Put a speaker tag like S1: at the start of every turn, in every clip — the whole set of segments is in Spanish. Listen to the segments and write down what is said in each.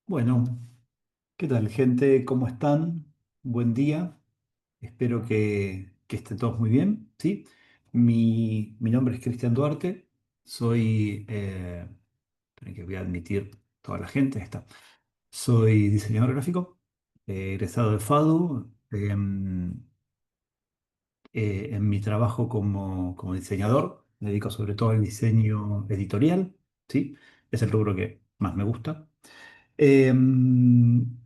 S1: Bueno, ¿qué tal, gente? ¿Cómo están? Buen día. Espero que estén todos muy bien, ¿sí? Mi nombre es Cristian Duarte. Soy, esperen que voy a admitir toda la gente. Ahí está. Soy diseñador gráfico, egresado de FADU. En mi trabajo como diseñador me dedico sobre todo al diseño editorial, ¿sí? Es el rubro que más me gusta. Em,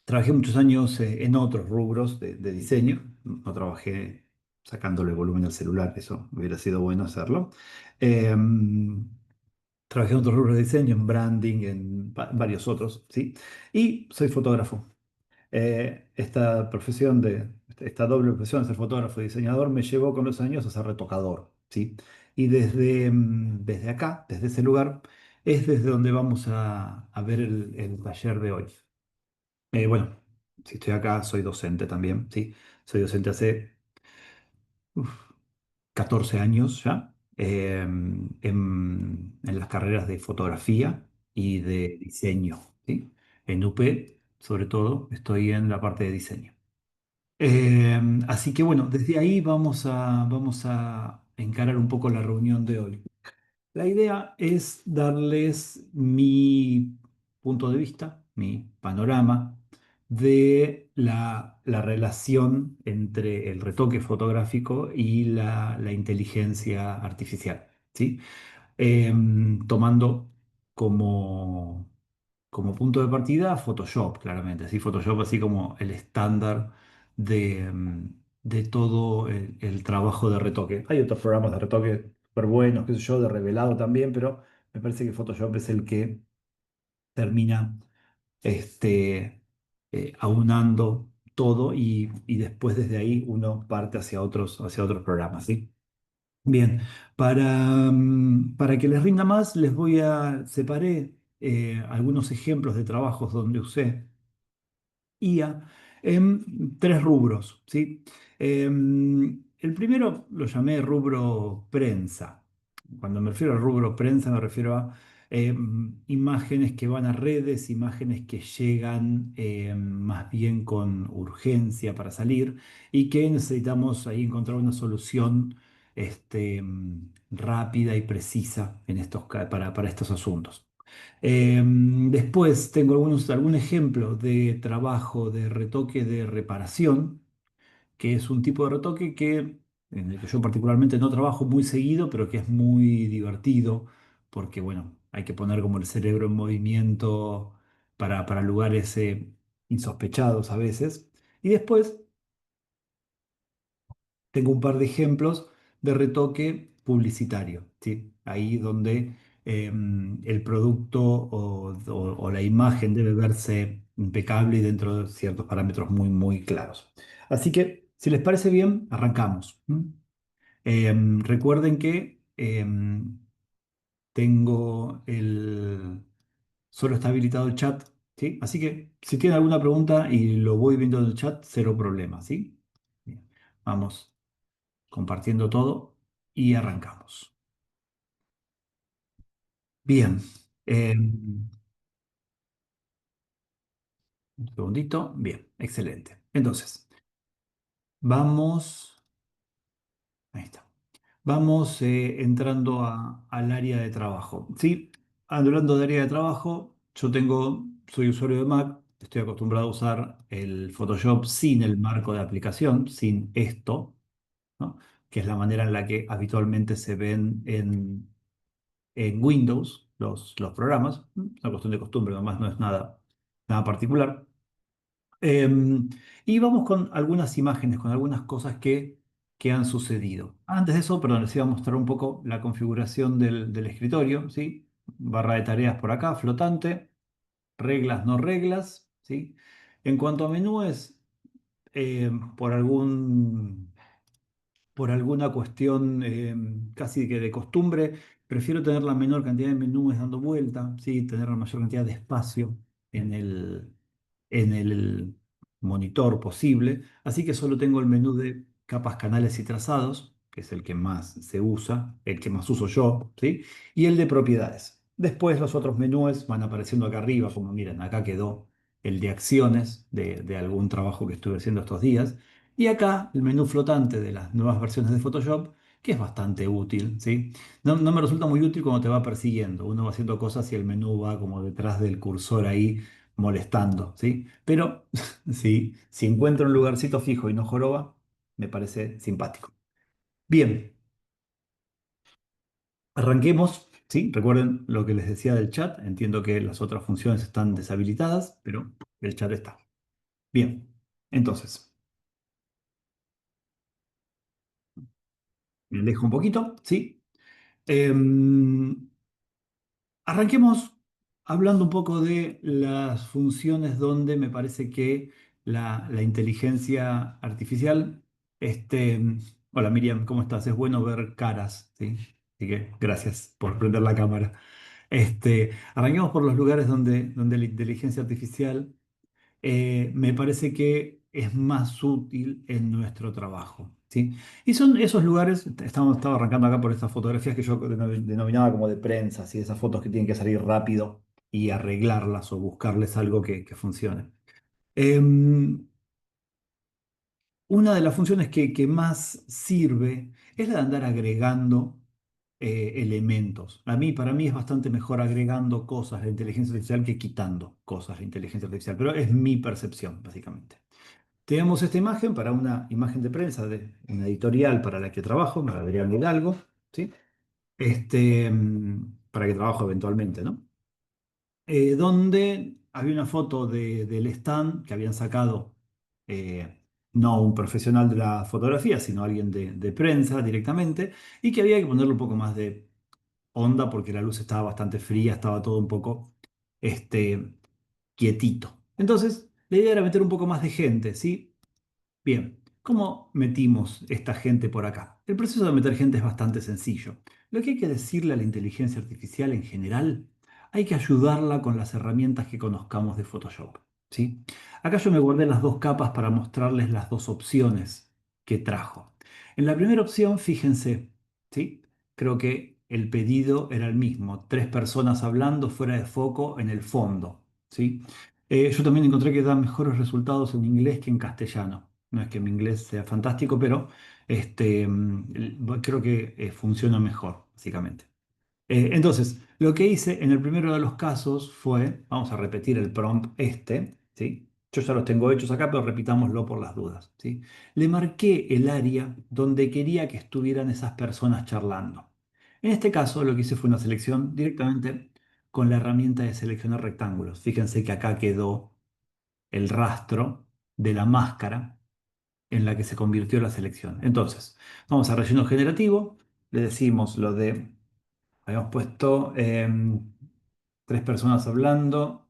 S1: Trabajé muchos años en otros rubros de diseño. No trabajé sacándole volumen al celular, eso hubiera sido bueno hacerlo. Em, Trabajé en otros rubros de diseño, en branding, en varios otros, ¿sí? Y soy fotógrafo. Esta profesión esta doble profesión de ser fotógrafo y diseñador me llevó con los años a ser retocador, ¿sí? Y desde acá, desde ese lugar, es desde donde vamos a ver el taller de hoy. Bueno, si estoy acá, soy docente también, ¿sí? Soy docente hace uf, 14 años ya, en las carreras de fotografía y de diseño, ¿sí? En UP, sobre todo, estoy en la parte de diseño. Así que bueno, desde ahí vamos a encarar un poco la reunión de hoy. La idea es darles mi punto de vista, mi panorama de la relación entre el retoque fotográfico y la inteligencia artificial, ¿sí? Tomando como, como punto de partida Photoshop, claramente, ¿sí? Photoshop así como el estándar de todo el trabajo de retoque. Hay otros programas de retoque súper buenos, qué sé yo, de revelado también, pero me parece que Photoshop es el que termina aunando todo y después desde ahí uno parte hacia otros programas, ¿sí? Bien, para que les rinda más, separé algunos ejemplos de trabajos donde usé IA en tres rubros, ¿sí? El primero lo llamé rubro prensa. Cuando me refiero al rubro prensa, me refiero a imágenes que van a redes, imágenes que llegan más bien con urgencia para salir y que necesitamos ahí encontrar una solución rápida y precisa en para estos asuntos. Después tengo algún ejemplo de trabajo de retoque de reparación, que es un tipo de retoque en el que yo particularmente no trabajo muy seguido, pero que es muy divertido, porque bueno, hay que poner como el cerebro en movimiento para lugares insospechados a veces. Y después tengo un par de ejemplos de retoque publicitario, ¿sí? Ahí donde el producto o la imagen debe verse impecable y dentro de ciertos parámetros muy claros. Así que, si les parece bien, arrancamos. Recuerden que tengo solo está habilitado el chat, ¿sí? Así que si tienen alguna pregunta y lo voy viendo en el chat, cero problema, ¿sí? Bien. Vamos compartiendo todo y arrancamos. Bien, un segundito. Bien, excelente. Entonces, vamos, ahí está. Vamos entrando al área de trabajo. Sí, hablando de área de trabajo, soy usuario de Mac, estoy acostumbrado a usar el Photoshop sin el marco de aplicación, sin esto, ¿no? Que es la manera en la que habitualmente se ven en Windows los programas. Es una cuestión de costumbre, nomás no es nada particular. Y vamos con algunas imágenes, con algunas cosas que han sucedido. Antes de eso, perdón, les iba a mostrar un poco la configuración del escritorio, ¿sí? Barra de tareas por acá, flotante, reglas, no reglas, ¿sí? En cuanto a menúes, eh, por algún por alguna cuestión casi que de costumbre, prefiero tener la menor cantidad de menús dando vuelta, ¿sí? Tener la mayor cantidad de espacio en en el monitor posible. Así que solo tengo el menú de capas, canales y trazados, que es el que más se usa, el que más uso yo, ¿sí? Y el de propiedades. Después los otros menús van apareciendo acá arriba, como miren, acá quedó el de acciones de algún trabajo que estuve haciendo estos días. Y acá el menú flotante de las nuevas versiones de Photoshop, que es bastante útil, ¿sí? No me resulta muy útil cuando te va persiguiendo. Uno va haciendo cosas y el menú va como detrás del cursor ahí molestando, ¿sí? Pero sí, si encuentro un lugarcito fijo y no joroba, me parece simpático. Bien, arranquemos, ¿sí? Recuerden lo que les decía del chat. Entiendo que las otras funciones están deshabilitadas, pero el chat está. Bien, entonces, me alejo un poquito, ¿sí? Em, Arranquemos hablando un poco de las funciones donde me parece que la inteligencia artificial, hola Miriam, ¿cómo estás? Es bueno ver caras, ¿sí? Así que gracias por prender la cámara. Arranquemos por los lugares donde la inteligencia artificial me parece que es más útil en nuestro trabajo, ¿sí? Y son esos lugares, estaba arrancando acá por estas fotografías que yo denominaba como de prensa, ¿sí? Esas fotos que tienen que salir rápido y arreglarlas o buscarles algo que funcione. Em, una de las funciones que más sirve es la de andar agregando elementos. Para mí es bastante mejor agregando cosas a la inteligencia artificial que quitando cosas a la inteligencia artificial, pero es mi percepción, básicamente. Tenemos esta imagen para una imagen de prensa de una editorial para la que trabajo, para Adrián Hidalgo, ¿sí? Para que trabajo eventualmente, ¿no? Donde había una foto del stand que habían sacado, no un profesional de la fotografía, sino alguien de prensa directamente, y que había que ponerle un poco más de onda porque la luz estaba bastante fría, estaba todo un poco este, quietito. Entonces, la idea era meter un poco más de gente, ¿sí? Bien, ¿cómo metimos esta gente por acá? El proceso de meter gente es bastante sencillo. Lo que hay que decirle a la inteligencia artificial en general, hay que ayudarla con las herramientas que conozcamos de Photoshop, ¿sí? Acá yo me guardé las dos capas para mostrarles las dos opciones que trajo. En la primera opción, fíjense, ¿sí? Creo que el pedido era el mismo, tres personas hablando fuera de foco en el fondo, ¿sí? Yo también encontré que da mejores resultados en inglés que en castellano. No es que mi inglés sea fantástico, pero creo que funciona mejor, básicamente. Entonces, lo que hice en el primero de los casos fue, vamos a repetir el prompt ¿sí? Yo ya los tengo hechos acá, pero repitámoslo por las dudas, ¿sí? Le marqué el área donde quería que estuvieran esas personas charlando. En este caso, lo que hice fue una selección directamente con la herramienta de seleccionar rectángulos. Fíjense que acá quedó el rastro de la máscara en la que se convirtió la selección. Entonces, vamos a relleno generativo, le decimos lo de, habíamos puesto tres personas hablando.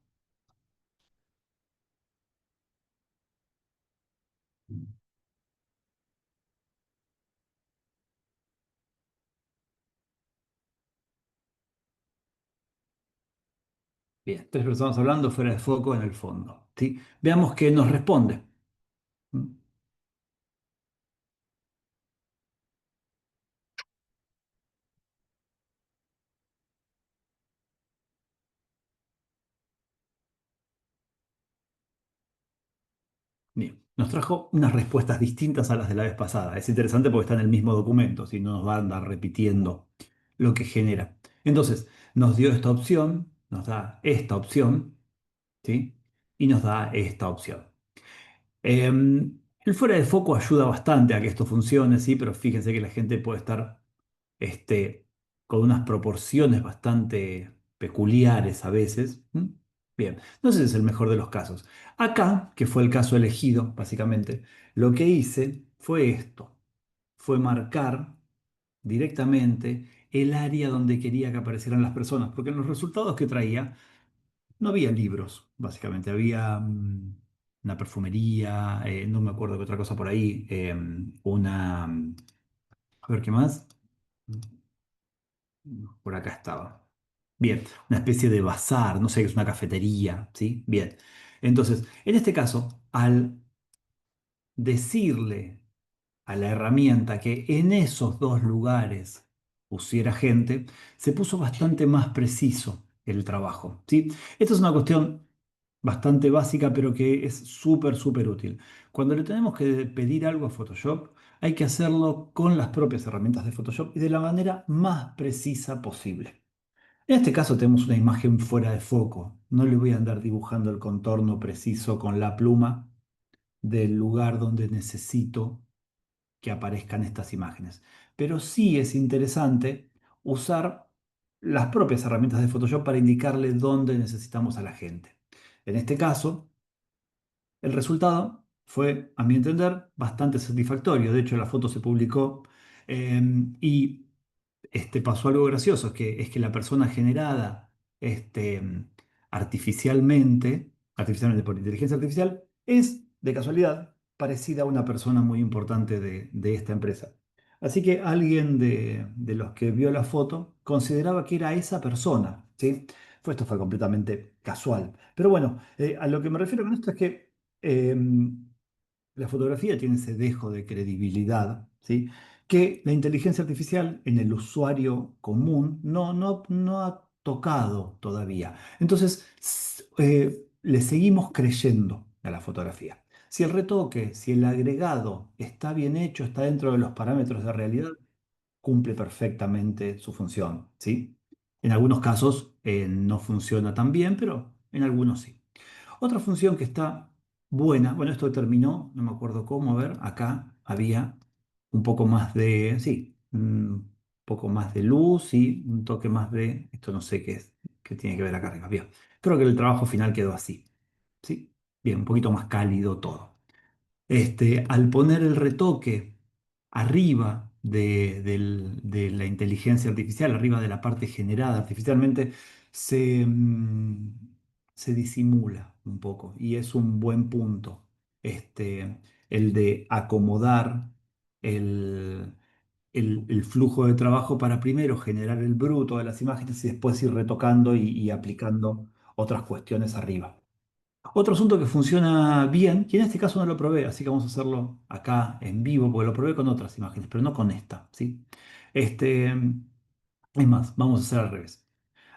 S1: Bien, tres personas hablando fuera de foco en el fondo, ¿sí? Veamos qué nos responde. ¿Mm? Bien, nos trajo unas respuestas distintas a las de la vez pasada. Es interesante porque está en el mismo documento, si no nos va a andar repitiendo lo que genera. Entonces, nos dio esta opción, nos da esta opción, ¿sí? Y nos da esta opción. El fuera de foco ayuda bastante a que esto funcione, sí, pero fíjense que la gente puede estar con unas proporciones bastante peculiares a veces. ¿M? Bien, no sé si es el mejor de los casos. Acá, que fue el caso elegido, básicamente, lo que hice fue esto, fue marcar directamente el área donde quería que aparecieran las personas, porque en los resultados que traía no había libros, básicamente, había una perfumería, no me acuerdo qué otra cosa por ahí, a ver qué más, por acá estaba. Bien, una especie de bazar, no sé, es una cafetería, ¿sí? Bien. Entonces, en este caso, al decirle a la herramienta que en esos dos lugares pusiera gente, se puso bastante más preciso el trabajo, ¿sí? Esta es una cuestión bastante básica, pero que es súper, súper útil. Cuando le tenemos que pedir algo a Photoshop, hay que hacerlo con las propias herramientas de Photoshop y de la manera más precisa posible. En este caso tenemos una imagen fuera de foco. No le voy a andar dibujando el contorno preciso con la pluma del lugar donde necesito que aparezcan estas imágenes. Pero sí es interesante usar las propias herramientas de Photoshop para indicarle dónde necesitamos a la gente. En este caso, el resultado fue, a mi entender, bastante satisfactorio. De hecho, la foto se publicó y pasó algo gracioso, que es que la persona generada artificialmente, artificialmente por inteligencia artificial, es de casualidad parecida a una persona muy importante de esta empresa. Así que alguien de los que vio la foto consideraba que era esa persona, ¿sí? Esto fue completamente casual. Pero bueno, a lo que me refiero con esto es que la fotografía tiene ese dejo de credibilidad, ¿sí? Que la inteligencia artificial en el usuario común no ha tocado todavía. Entonces, le seguimos creyendo a la fotografía. Si el retoque, si el agregado está bien hecho, está dentro de los parámetros de realidad, cumple perfectamente su función, ¿sí? En algunos casos no funciona tan bien, pero en algunos sí. Otra función que está buena, bueno, esto terminó, no me acuerdo cómo, a ver, acá había un poco más de, sí, un poco más de luz y un toque más de, esto no sé qué es, qué tiene que ver acá arriba. Bien, creo que el trabajo final quedó así, ¿sí? Bien, un poquito más cálido todo. Al poner el retoque arriba de la inteligencia artificial, arriba de la parte generada artificialmente, se, se disimula un poco y es un buen punto el de acomodar el, el flujo de trabajo para primero generar el bruto de las imágenes y después ir retocando y aplicando otras cuestiones arriba. Otro asunto que funciona bien, y en este caso no lo probé, así que vamos a hacerlo acá en vivo, porque lo probé con otras imágenes, pero no con esta, ¿sí? Este, es más, vamos a hacer al revés.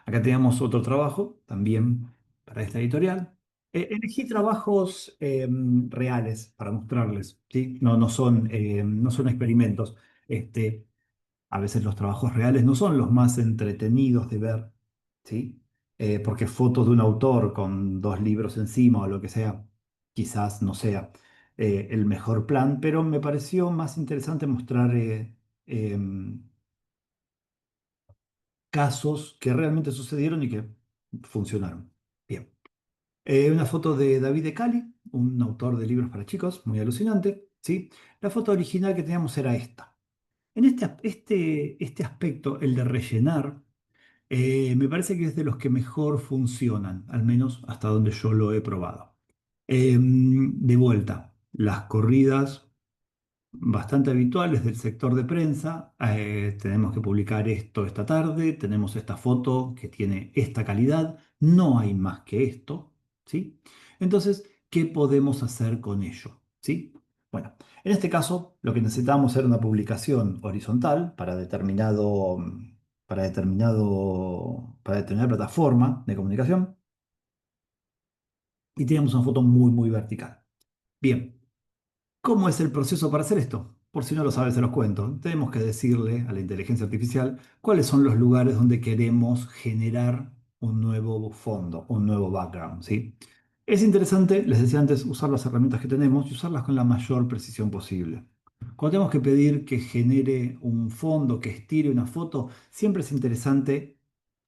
S1: Acá tenemos otro trabajo, también para esta editorial. Elegí trabajos reales para mostrarles, ¿sí? No son experimentos. Este, a veces los trabajos reales no son los más entretenidos de ver, ¿sí? Porque fotos de un autor con dos libros encima o lo que sea, quizás no sea el mejor plan, pero me pareció más interesante mostrar casos que realmente sucedieron y que funcionaron. Bien. Una foto de David de Cali, un autor de libros para chicos, muy alucinante, ¿sí? La foto original que teníamos era esta. En este aspecto, el de rellenar, me parece que es de los que mejor funcionan, al menos hasta donde yo lo he probado. De vuelta, las corridas bastante habituales del sector de prensa. Tenemos que publicar esto esta tarde, tenemos esta foto que tiene esta calidad, no hay más que esto, ¿sí? Entonces, ¿qué podemos hacer con ello? ¿Sí? Bueno, en este caso, lo que necesitamos era una publicación horizontal para determinada plataforma de comunicación y teníamos una foto muy, muy vertical. Bien. ¿Cómo es el proceso para hacer esto? Por si no lo sabes, se los cuento. Tenemos que decirle a la inteligencia artificial cuáles son los lugares donde queremos generar un nuevo fondo, un nuevo background, ¿sí? Es interesante, les decía antes, usar las herramientas que tenemos y usarlas con la mayor precisión posible. Cuando tenemos que pedir que genere un fondo, que estire una foto, siempre es interesante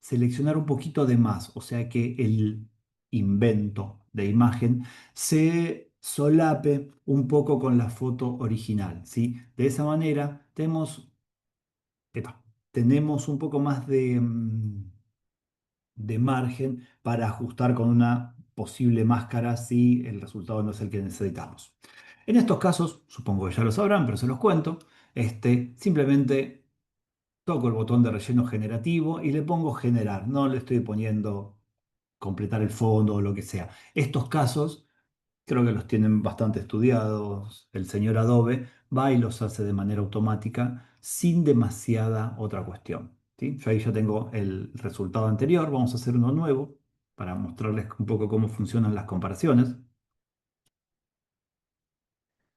S1: seleccionar un poquito de más, o sea que el invento de imagen se solape un poco con la foto original, ¿sí? De esa manera tenemos un poco más de margen para ajustar con una posible máscara si el resultado no es el que necesitamos. En estos casos, supongo que ya lo sabrán, pero se los cuento, simplemente toco el botón de relleno generativo y le pongo generar, no le estoy poniendo completar el fondo o lo que sea. Estos casos creo que los tienen bastante estudiados el señor Adobe, va y los hace de manera automática sin demasiada otra cuestión. ¿Sí? Yo ahí ya tengo el resultado anterior, vamos a hacer uno nuevo para mostrarles un poco cómo funcionan las comparaciones.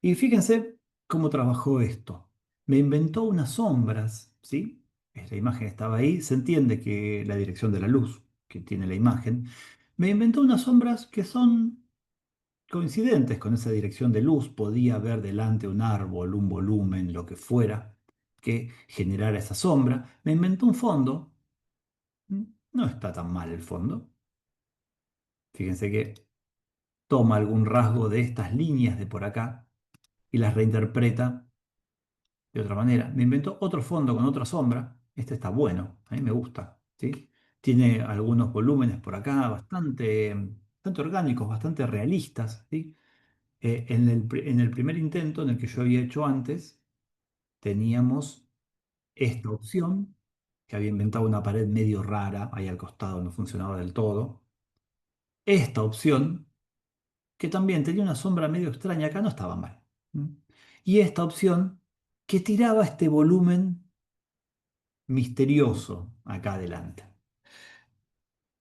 S1: Y fíjense cómo trabajó esto. Me inventó unas sombras, ¿sí? La imagen estaba ahí, se entiende que la dirección de la luz que tiene la imagen. Me inventó unas sombras que son coincidentes con esa dirección de luz. Podía ver delante un árbol, un volumen, lo que fuera que generara esa sombra. Me inventó un fondo. No está tan mal el fondo. Fíjense que toma algún rasgo de estas líneas de por acá y las reinterpreta de otra manera. Me inventó otro fondo con otra sombra. Este está bueno, a mí me gusta, ¿sí? Tiene algunos volúmenes por acá bastante orgánicos, bastante realistas, ¿sí? En el primer intento, en el que yo había hecho antes, teníamos esta opción, que había inventado una pared medio rara, ahí al costado no funcionaba del todo. Esta opción, que también tenía una sombra medio extraña, acá no estaba mal. ¿Mm? Y esta opción, que tiraba este volumen misterioso acá adelante.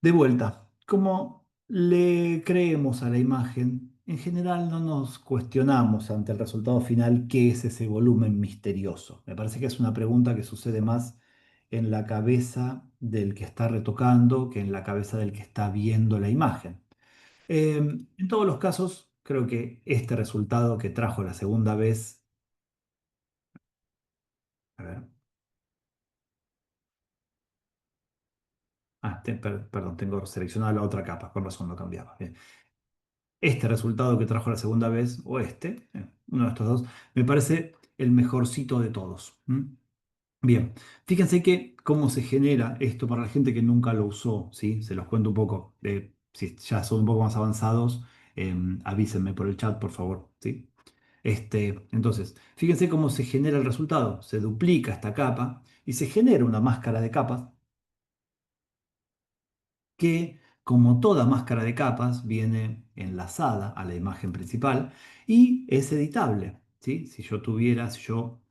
S1: De vuelta, como le creemos a la imagen, en general no nos cuestionamos ante el resultado final qué es ese volumen misterioso. Me parece que es una pregunta que sucede más en la cabeza del que está retocando que en la cabeza del que está viendo la imagen. En todos los casos, creo que este resultado que trajo la segunda vez, a ver, perdón, tengo seleccionada la otra capa, con razón lo cambiaba. Bien. Este resultado que trajo la segunda vez, o uno de estos dos, me parece el mejorcito de todos. ¿M? Bien, fíjense que cómo se genera esto para la gente que nunca lo usó, ¿sí? Se los cuento un poco. Si ya son un poco más avanzados, avísenme por el chat, por favor, ¿sí? Entonces, fíjense cómo se genera el resultado. Se duplica esta capa y se genera una máscara de capas que, como toda máscara de capas, viene enlazada a la imagen principal y es editable, ¿sí? Si yo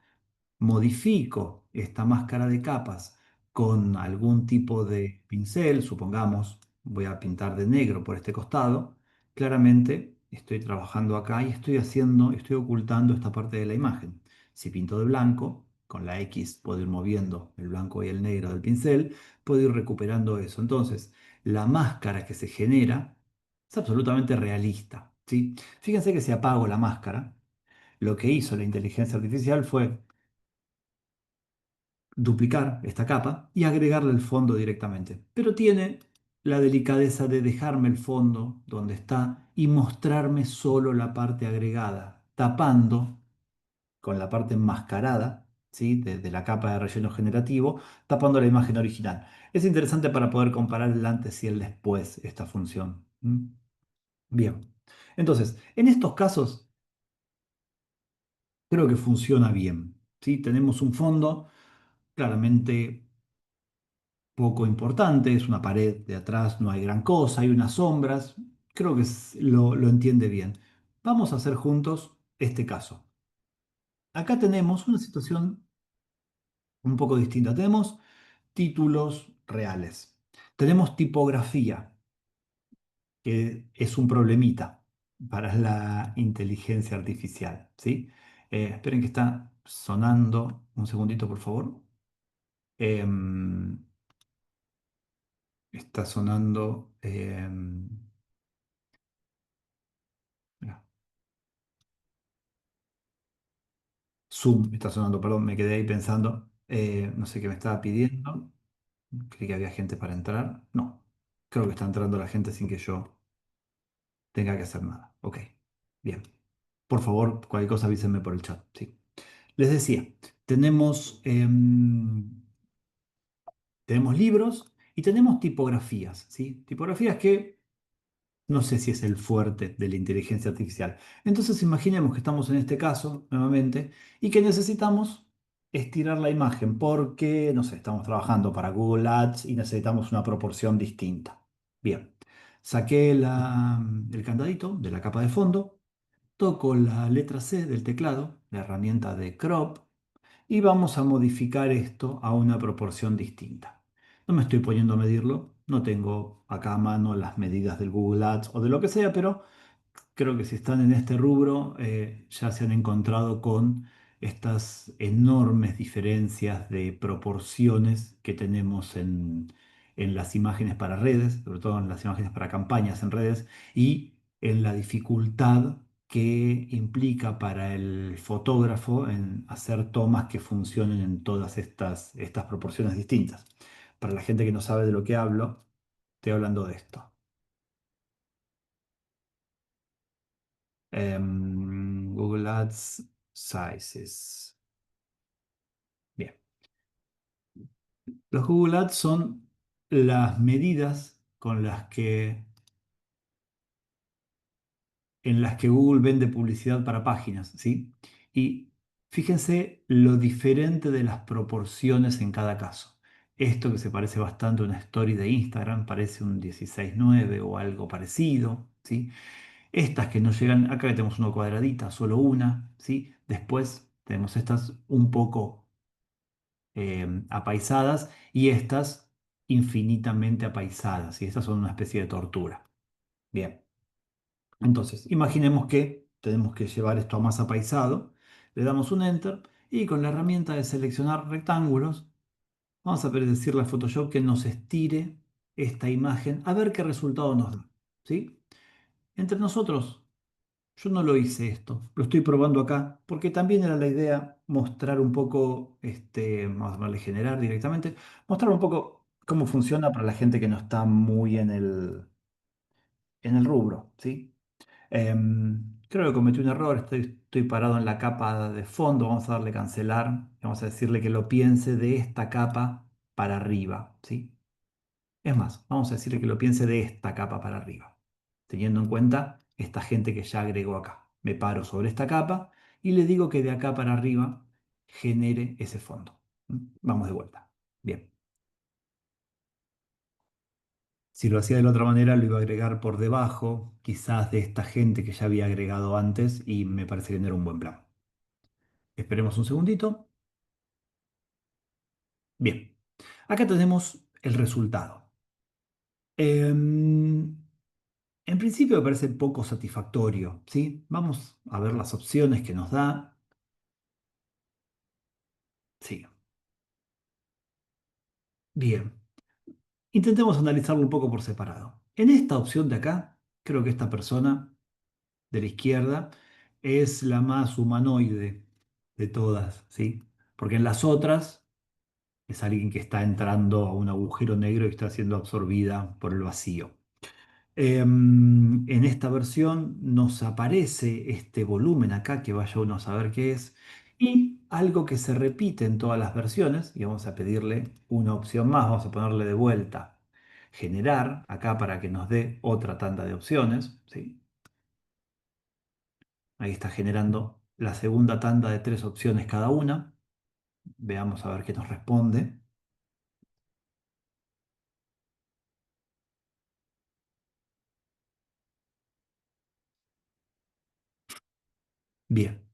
S1: modifico esta máscara de capas con algún tipo de pincel, supongamos, voy a pintar de negro por este costado, claramente estoy trabajando acá y estoy ocultando esta parte de la imagen. Si pinto de blanco, con la X puedo ir moviendo el blanco y el negro del pincel, puedo ir recuperando eso. Entonces, la máscara que se genera es absolutamente realista, ¿sí? Fíjense que si apago la máscara, lo que hizo la inteligencia artificial fue duplicar esta capa y agregarle el fondo directamente. Pero tiene la delicadeza de dejarme el fondo donde está y mostrarme solo la parte agregada, tapando con la parte enmascarada, ¿sí? de la capa de relleno generativo, tapando la imagen original. Es interesante para poder comparar el antes y el después esta función. ¿Mm? Bien. Entonces, en estos casos creo que funciona bien. ¿Sí? Tenemos un fondo claramente poco importante, es una pared de atrás, no hay gran cosa, hay unas sombras, creo que lo entiende bien. Vamos a hacer juntos este caso. Acá tenemos una situación un poco distinta. Tenemos títulos reales. Tenemos tipografía, que es un problemita para la inteligencia artificial, ¿sí? Esperen que está sonando. Un segundito, por favor. Em, Está sonando. Mira, Zoom está sonando, perdón, me quedé ahí pensando. No sé qué me estaba pidiendo. Creí que había gente para entrar. No, creo que está entrando la gente sin que yo tenga que hacer nada. Ok, bien. Por favor, cualquier cosa avísenme por el chat. Sí. Les decía, tenemos, tenemos libros y tenemos tipografías, ¿sí? Tipografías que no sé si es el fuerte de la inteligencia artificial. Entonces imaginemos que estamos en este caso, nuevamente, y que necesitamos estirar la imagen porque, no sé, estamos trabajando para Google Ads y necesitamos una proporción distinta. Bien, saqué el candadito de la capa de fondo, toco la letra C del teclado, la herramienta de crop, y vamos a modificar esto a una proporción distinta. No me estoy poniendo a medirlo, no tengo acá a mano las medidas del Google Ads o de lo que sea, pero creo que si están en este rubro, ya se han encontrado con estas enormes diferencias de proporciones que tenemos en las imágenes para redes, sobre todo en las imágenes para campañas en redes, y en la dificultad que implica para el fotógrafo en hacer tomas que funcionen en todas estas proporciones distintas. Para la gente que no sabe de lo que hablo, estoy hablando de esto. Google Ads Sizes. Bien. Los Google Ads son las medidas en las que Google vende publicidad para páginas, ¿sí? Y fíjense lo diferente de las proporciones en cada caso. Esto que se parece bastante a una story de Instagram, parece un 16:9 o algo parecido, ¿sí? Estas que no llegan, acá tenemos una cuadradita, solo una, ¿sí? Después tenemos estas un poco apaisadas y estas infinitamente apaisadas, y estas son una especie de tortura. Bien, entonces imaginemos que tenemos que llevar esto a más apaisado, le damos un enter y con la herramienta de seleccionar rectángulos vamos a decirle a Photoshop que nos estire esta imagen a ver qué resultado nos da, ¿sí? Entre nosotros. Yo no lo hice esto, lo estoy probando acá, porque también era la idea mostrar un poco, vamos a llamarle generar directamente, mostrar un poco cómo funciona para la gente que no está muy en el rubro, ¿sí? Creo que cometí un error, estoy parado en la capa de fondo, vamos a darle cancelar, vamos a decirle que lo piense de esta capa para arriba, ¿sí? Es más, vamos a decirle que lo piense de esta capa para arriba, teniendo en cuenta esta gente que ya agregó acá. Me paro sobre esta capa y le digo que de acá para arriba genere ese fondo. Vamos de vuelta. Bien. Si lo hacía de la otra manera, lo iba a agregar por debajo, quizás de esta gente que ya había agregado antes y me parece que no era un buen plan. Esperemos un segundito. Bien. Acá tenemos el resultado. Em, En principio me parece poco satisfactorio, ¿sí? Vamos a ver las opciones que nos da. Sí, bien. Intentemos analizarlo un poco por separado. En esta opción de acá, creo que esta persona de la izquierda es la más humanoide de todas, ¿sí? Porque en las otras es alguien que está entrando a un agujero negro y está siendo absorbida por el vacío. En esta versión nos aparece este volumen acá que vaya uno a saber qué es y algo que se repite en todas las versiones y vamos a pedirle una opción más, vamos a ponerle de vuelta generar acá para que nos dé otra tanda de opciones, ¿sí? Ahí está generando la segunda tanda de 3 opciones cada una. Veamos a ver qué nos responde. Bien,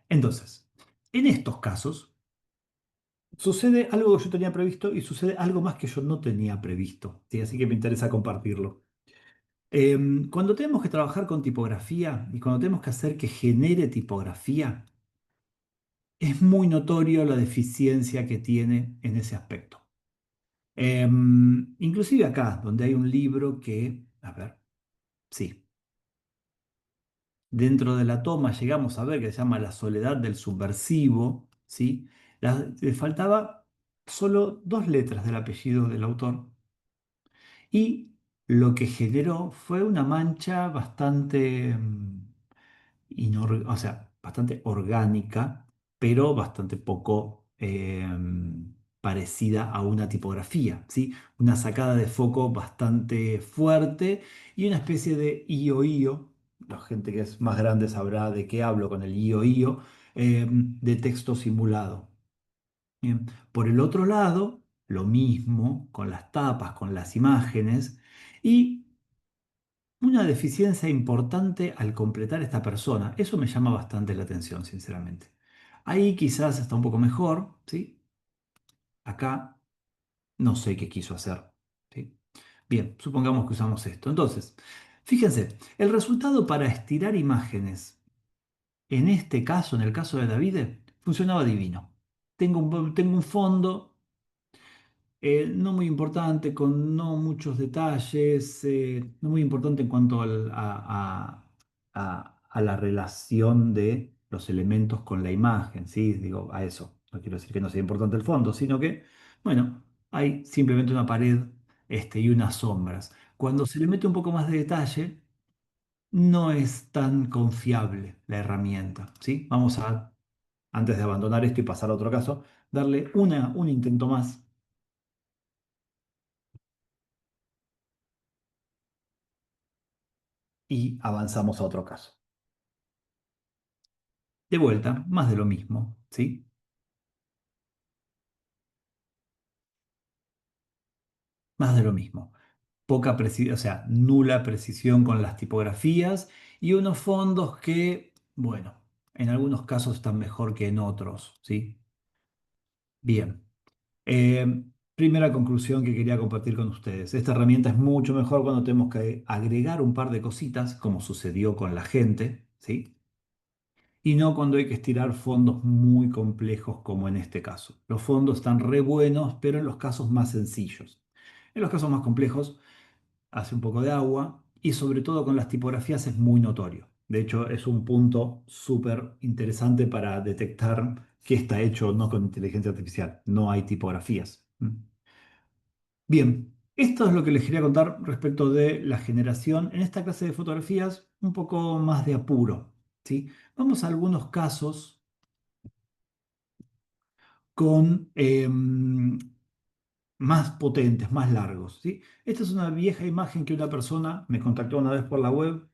S1: entonces, en estos casos sucede algo que yo tenía previsto y sucede algo más que yo no tenía previsto, ¿sí? Así que me interesa compartirlo. Cuando tenemos que trabajar con tipografía y cuando tenemos que hacer que genere tipografía, es muy notorio la deficiencia que tiene en ese aspecto. Inclusive acá, donde hay un libro que, a ver, sí, dentro de la toma llegamos a ver que se llama La soledad del subversivo, ¿sí? Le faltaba solo 2 letras del apellido del autor y lo que generó fue una mancha bastante, o sea, bastante orgánica, pero bastante poco parecida a una tipografía, ¿sí? Una sacada de foco bastante fuerte y una especie de io-io. La gente que es más grande sabrá de qué hablo con el io-io, de texto simulado. Bien. Por el otro lado, lo mismo con las tapas, con las imágenes y una deficiencia importante al completar esta persona. Eso me llama bastante la atención, sinceramente. Ahí quizás está un poco mejor, ¿sí? Acá no sé qué quiso hacer, ¿sí? Bien, supongamos que usamos esto. Entonces, fíjense, el resultado para estirar imágenes, en este caso, en el caso de David, funcionaba divino. Tengo un fondo no muy importante, con no muchos detalles, no muy importante en cuanto a la relación de los elementos con la imagen, ¿sí? Digo, a eso. No quiero decir que no sea importante el fondo, sino que, bueno, hay simplemente una pared, y unas sombras. Cuando se le mete un poco más de detalle, no es tan confiable la herramienta, ¿sí? Vamos a, antes de abandonar esto y pasar a otro caso, darle un intento más y avanzamos a otro caso. De vuelta, más de lo mismo, ¿sí? Más de lo mismo. Poca precisión, o sea, nula precisión con las tipografías y unos fondos que, bueno, en algunos casos están mejor que en otros, ¿sí? Bien. Primera conclusión que quería compartir con ustedes. Esta herramienta es mucho mejor cuando tenemos que agregar un par de cositas, como sucedió con la gente, ¿sí? Y no cuando hay que estirar fondos muy complejos como en este caso. Los fondos están re buenos, pero en los casos más sencillos. En los casos más complejos hace un poco de agua y sobre todo con las tipografías es muy notorio. De hecho, es un punto súper interesante para detectar qué está hecho no con inteligencia artificial. No hay tipografías. Bien, esto es lo que les quería contar respecto de la generación en esta clase de fotografías, un poco más de apuro, ¿sí? Vamos a algunos casos con más potentes, más largos, ¿sí? Esta es una vieja imagen que una persona me contactó una vez por la web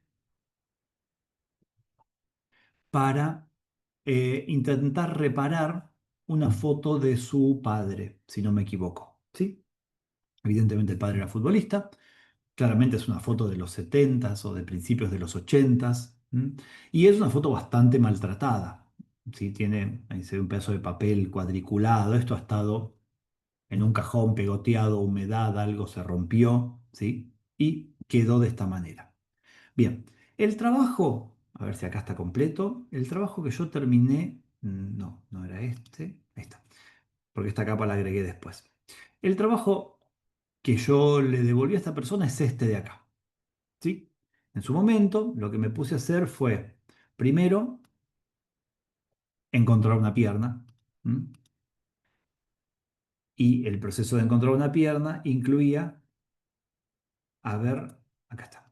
S1: para intentar reparar una foto de su padre, si no me equivoco, ¿sí? Evidentemente el padre era futbolista, claramente es una foto de los 70s o de principios de los 80s, ¿m? Y es una foto bastante maltratada, ¿sí? Tiene, ahí se ve un pedazo de papel cuadriculado, esto ha estado en un cajón pegoteado, humedad, algo se rompió, ¿sí? Y quedó de esta manera. Bien, el trabajo, a ver si acá está completo, el trabajo que yo terminé, no, no era este, ahí está, porque esta capa la agregué después. El trabajo que yo le devolví a esta persona es este de acá, ¿sí? En su momento, lo que me puse a hacer fue, primero, encontrar una pierna, ¿m? Y el proceso de encontrar una pierna incluía, a ver, acá está.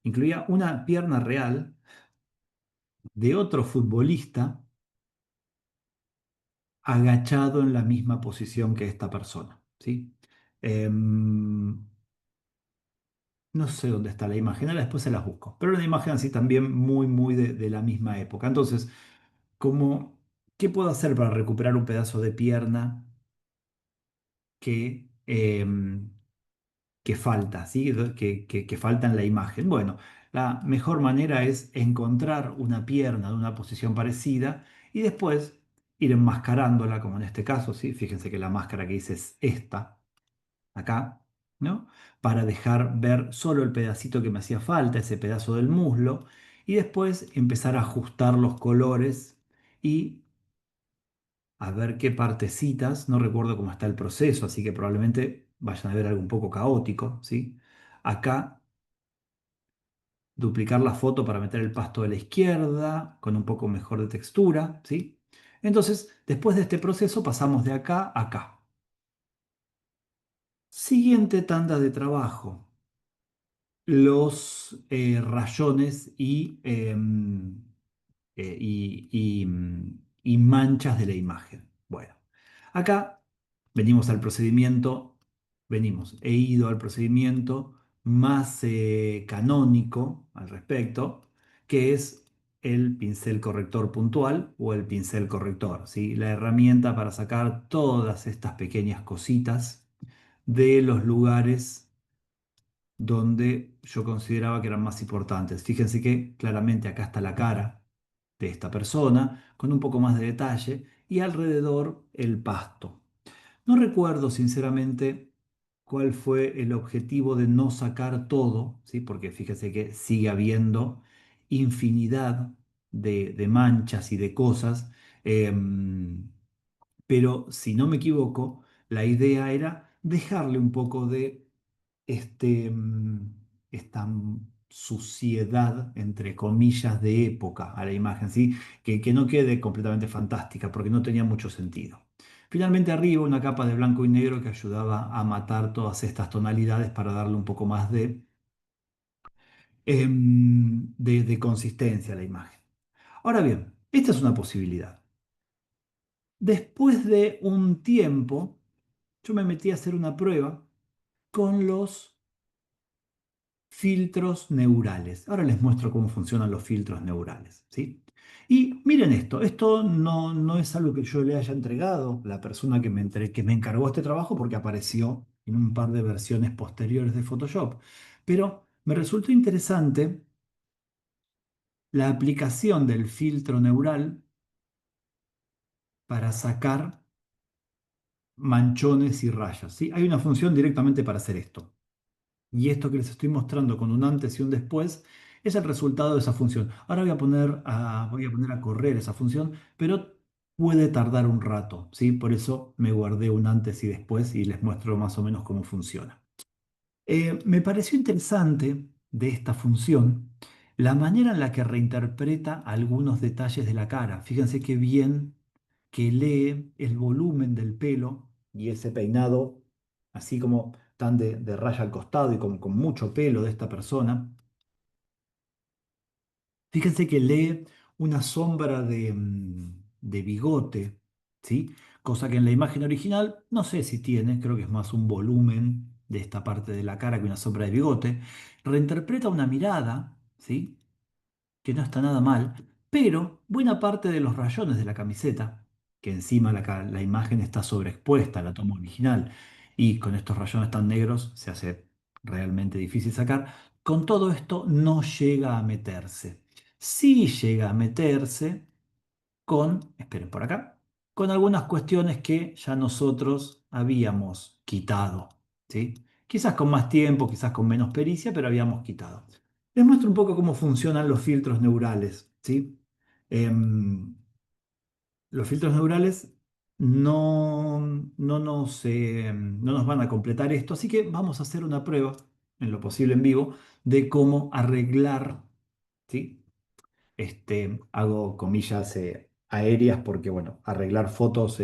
S1: Incluía una pierna real de otro futbolista agachado en la misma posición que esta persona, ¿sí? No sé dónde está la imagen, ahora después se las busco, pero una imagen así también muy, muy de la misma época. Entonces, ¿cómo, qué puedo hacer para recuperar un pedazo de pierna que falta, ¿sí? Que falta en la imagen? Bueno, la mejor manera es encontrar una pierna de una posición parecida y después ir enmascarándola, como en este caso, ¿sí? Fíjense que la máscara que hice es esta, acá, ¿no? Para dejar ver solo el pedacito que me hacía falta, ese pedazo del muslo, y después empezar a ajustar los colores y a ver qué partecitas, no recuerdo cómo está el proceso, así que probablemente vayan a ver algo un poco caótico, ¿sí? Acá duplicar la foto para meter el pasto de la izquierda con un poco mejor de textura, ¿sí? Entonces, después de este proceso pasamos de acá a acá. Siguiente tanda de trabajo, los rayones y manchas de la imagen. Bueno, acá venimos al procedimiento, he ido al procedimiento más canónico al respecto, que es el pincel corrector puntual o el pincel corrector, ¿sí? La herramienta para sacar todas estas pequeñas cositas de los lugares donde yo consideraba que eran más importantes. Fíjense que claramente acá está la cara de esta persona, con un poco más de detalle, y alrededor el pasto. No recuerdo sinceramente cuál fue el objetivo de no sacar todo, ¿sí? Porque fíjese que sigue habiendo infinidad de manchas y de cosas, pero si no me equivoco, la idea era dejarle un poco de esta suciedad, entre comillas, de época a la imagen, ¿sí? Que no quede completamente fantástica, porque no tenía mucho sentido. Finalmente arriba una capa de blanco y negro que ayudaba a matar todas estas tonalidades para darle un poco más de consistencia a la imagen. Ahora bien, esta es una posibilidad. Después de un tiempo, yo me metí a hacer una prueba con los filtros neurales. Ahora les muestro cómo funcionan los filtros neurales, ¿sí? Y miren esto no es algo que yo le haya entregado a la persona que me encargó este trabajo porque apareció en un par de versiones posteriores de Photoshop. Pero me resultó interesante la aplicación del filtro neural para sacar manchones y rayas, ¿sí? Hay una función directamente para hacer esto. Y esto que les estoy mostrando con un antes y un después es el resultado de esa función. Ahora voy a poner a correr esa función, pero puede tardar un rato, ¿sí? Por eso me guardé un antes y después y les muestro más o menos cómo funciona. Me pareció interesante de esta función la manera en la que reinterpreta algunos detalles de la cara. Fíjense qué bien que lee el volumen del pelo y ese peinado, así como tan de raya al costado y con mucho pelo de esta persona. Fíjense que lee una sombra de bigote, ¿sí? Cosa que en la imagen original no sé si tiene, creo que es más un volumen de esta parte de la cara que una sombra de bigote. Reinterpreta una mirada, ¿sí? Que no está nada mal, pero buena parte de los rayones de la camiseta, que encima la imagen está sobreexpuesta a la toma original, y con estos rayones tan negros se hace realmente difícil sacar, con todo esto no llega a meterse. Sí llega a meterse esperen por acá, con algunas cuestiones que ya nosotros habíamos quitado, ¿sí? Quizás con más tiempo, quizás con menos pericia, pero habíamos quitado. Les muestro un poco cómo funcionan los filtros neurales, ¿sí? Em, los filtros neurales no nos van a completar esto, así que vamos a hacer una prueba, en lo posible en vivo, de cómo arreglar, ¿sí? Hago comillas aéreas porque, bueno, arreglar fotos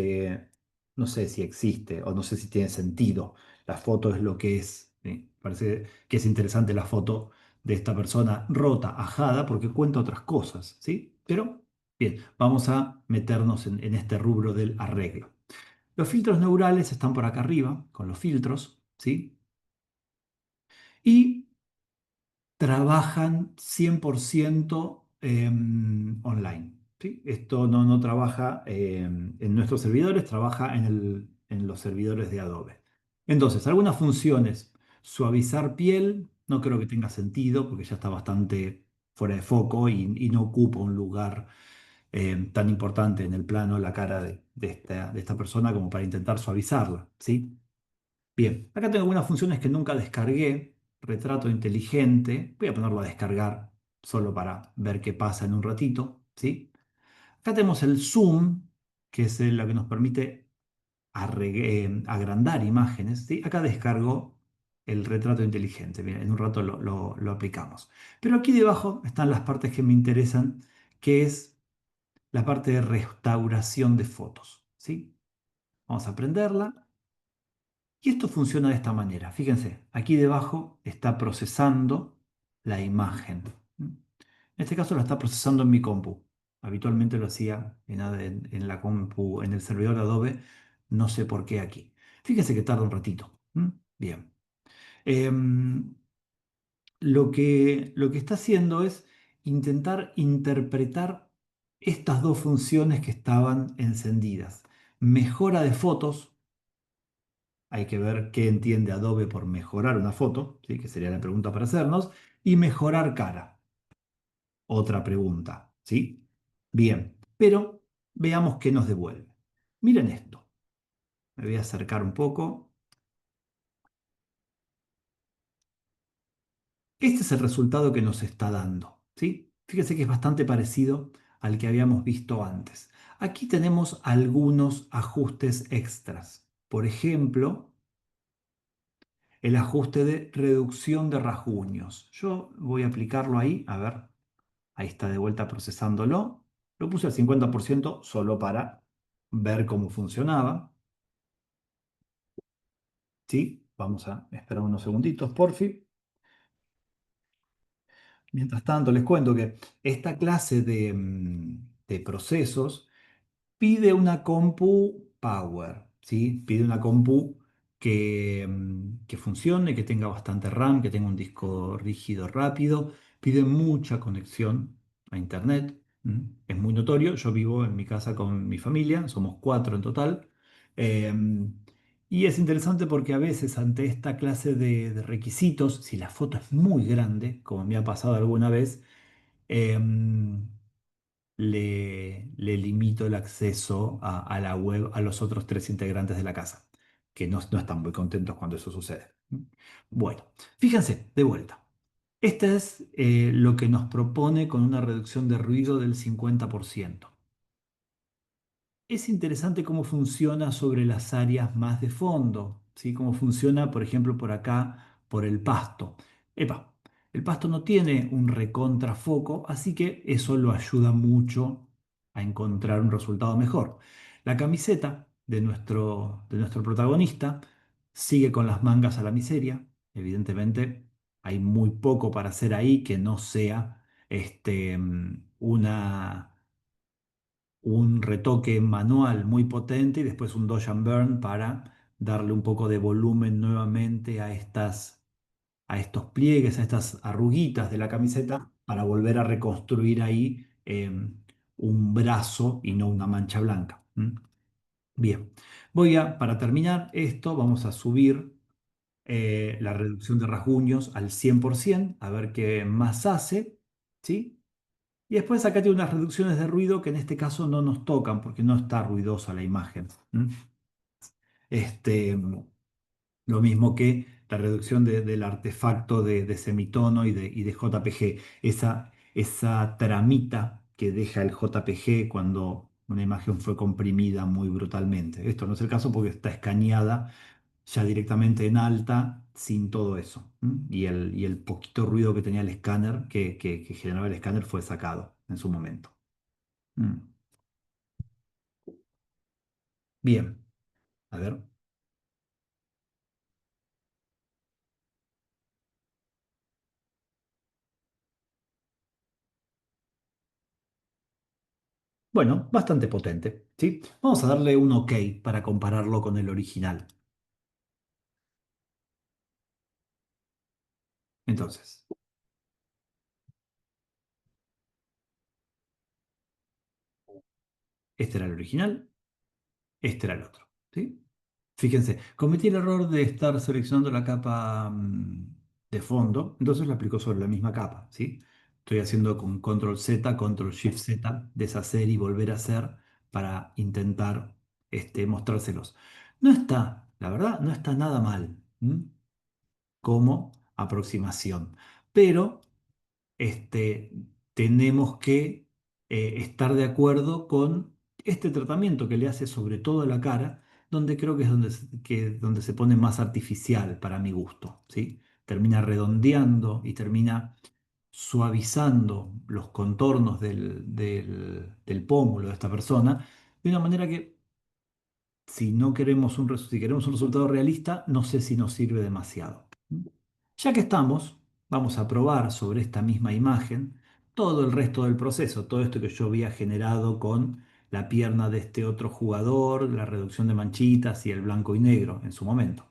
S1: no sé si existe o no sé si tiene sentido. La foto es lo que es. ¿Sí? Parece que es interesante la foto de esta persona rota, ajada, porque cuenta otras cosas, ¿sí? Pero, bien, vamos a meternos en este rubro del arreglo. Los filtros neurales están por acá arriba, con los filtros, ¿sí? Y trabajan 100% online. ¿Sí? Esto no trabaja en nuestros servidores, trabaja en los servidores de Adobe. Entonces, algunas funciones, suavizar piel, no creo que tenga sentido porque ya está bastante fuera de foco y no ocupa un lugar tan importante en el plano, la cara de esta persona como para intentar suavizarla. ¿Sí? Bien, acá tengo algunas funciones que nunca descargué. Retrato inteligente. Voy a ponerlo a descargar solo para ver qué pasa en un ratito, ¿sí? Acá tenemos el zoom, que es lo que nos permite agrandar imágenes, ¿sí? Acá descargo el retrato inteligente. Bien, en un rato lo aplicamos. Pero aquí debajo están las partes que me interesan, que es la parte de restauración de fotos, ¿sí? Vamos a prenderla. Y esto funciona de esta manera. Fíjense, aquí debajo está procesando la imagen. En este caso la está procesando en mi compu. Habitualmente lo hacía en la compu, en el servidor de Adobe. No sé por qué aquí. Fíjense que tarda un ratito. Bien. Em, lo que está haciendo es intentar interpretar estas dos funciones que estaban encendidas. Mejora de fotos hay que ver qué entiende Adobe por mejorar una foto, ¿sí? Que sería la pregunta para hacernos, y mejorar cara, otra pregunta, ¿sí? Bien, pero veamos qué nos devuelve. Miren esto, me voy a acercar un poco. Este es el resultado que nos está dando, ¿sí? Fíjense que es bastante parecido al que habíamos visto antes. Aquí tenemos algunos ajustes extras. Por ejemplo, el ajuste de reducción de rasguños. Yo voy a aplicarlo ahí, a ver, ahí está de vuelta procesándolo. Lo puse al 50% solo para ver cómo funcionaba, ¿sí? Vamos a esperar unos segunditos, porfi. Mientras tanto, les cuento que esta clase de procesos pide una compu Power, ¿sí? Pide una compu que funcione, que tenga bastante RAM, que tenga un disco rígido rápido. Pide mucha conexión a Internet. Es muy notorio. Yo vivo en mi casa con mi familia, somos cuatro en total. Y es interesante porque a veces ante esta clase de requisitos, si la foto es muy grande, como me ha pasado alguna vez, em, le limito el acceso a la web a los otros tres integrantes de la casa, que no están muy contentos cuando eso sucede. Bueno, fíjense, de vuelta. Este es lo que nos propone con una reducción de ruido del 50%. Es interesante cómo funciona sobre las áreas más de fondo, ¿sí? Cómo funciona, por ejemplo, por acá, por el pasto. Epa, el pasto no tiene un recontrafoco, así que eso lo ayuda mucho a encontrar un resultado mejor. La camiseta de nuestro protagonista sigue con las mangas a la miseria. Evidentemente, hay muy poco para hacer ahí que no sea un retoque manual muy potente y después un Dodge and Burn para darle un poco de volumen nuevamente a estos pliegues, a estas arruguitas de la camiseta para volver a reconstruir ahí un brazo y no una mancha blanca. Bien, para terminar esto, vamos a subir la reducción de rasguños al 100%, a ver qué más hace, ¿sí? Y después acá tiene unas reducciones de ruido que en este caso no nos tocan porque no está ruidosa la imagen. Este, lo mismo que la reducción del artefacto de semitono y de JPG. Esa tramita que deja el JPG cuando una imagen fue comprimida muy brutalmente. Esto no es el caso porque está escaneada ya directamente en alta sin todo eso. Y el poquito ruido que tenía el escáner, que generaba el escáner, fue sacado en su momento. Mm. Bien, a ver. Bueno, bastante potente, ¿sí? Vamos a darle un OK para compararlo con el original. Entonces, este era el original, este era el otro, ¿sí? Fíjense, cometí el error de estar seleccionando la capa de fondo, entonces lo aplico sobre la misma capa, ¿sí? Estoy haciendo con Control Z, Control Shift Z, deshacer y volver a hacer para intentar mostrárselos. No está, la verdad, no está nada mal como aproximación, pero este, tenemos que estar de acuerdo con este tratamiento que le hace sobre todo a la cara, donde creo que es donde se pone más artificial para mi gusto, ¿sí? Termina redondeando y termina suavizando los contornos del pómulo de esta persona de una manera que si queremos un resultado realista, no sé si nos sirve demasiado. Ya que estamos, vamos a probar sobre esta misma imagen todo el resto del proceso, todo esto que yo había generado con la pierna de este otro jugador, la reducción de manchitas y el blanco y negro en su momento.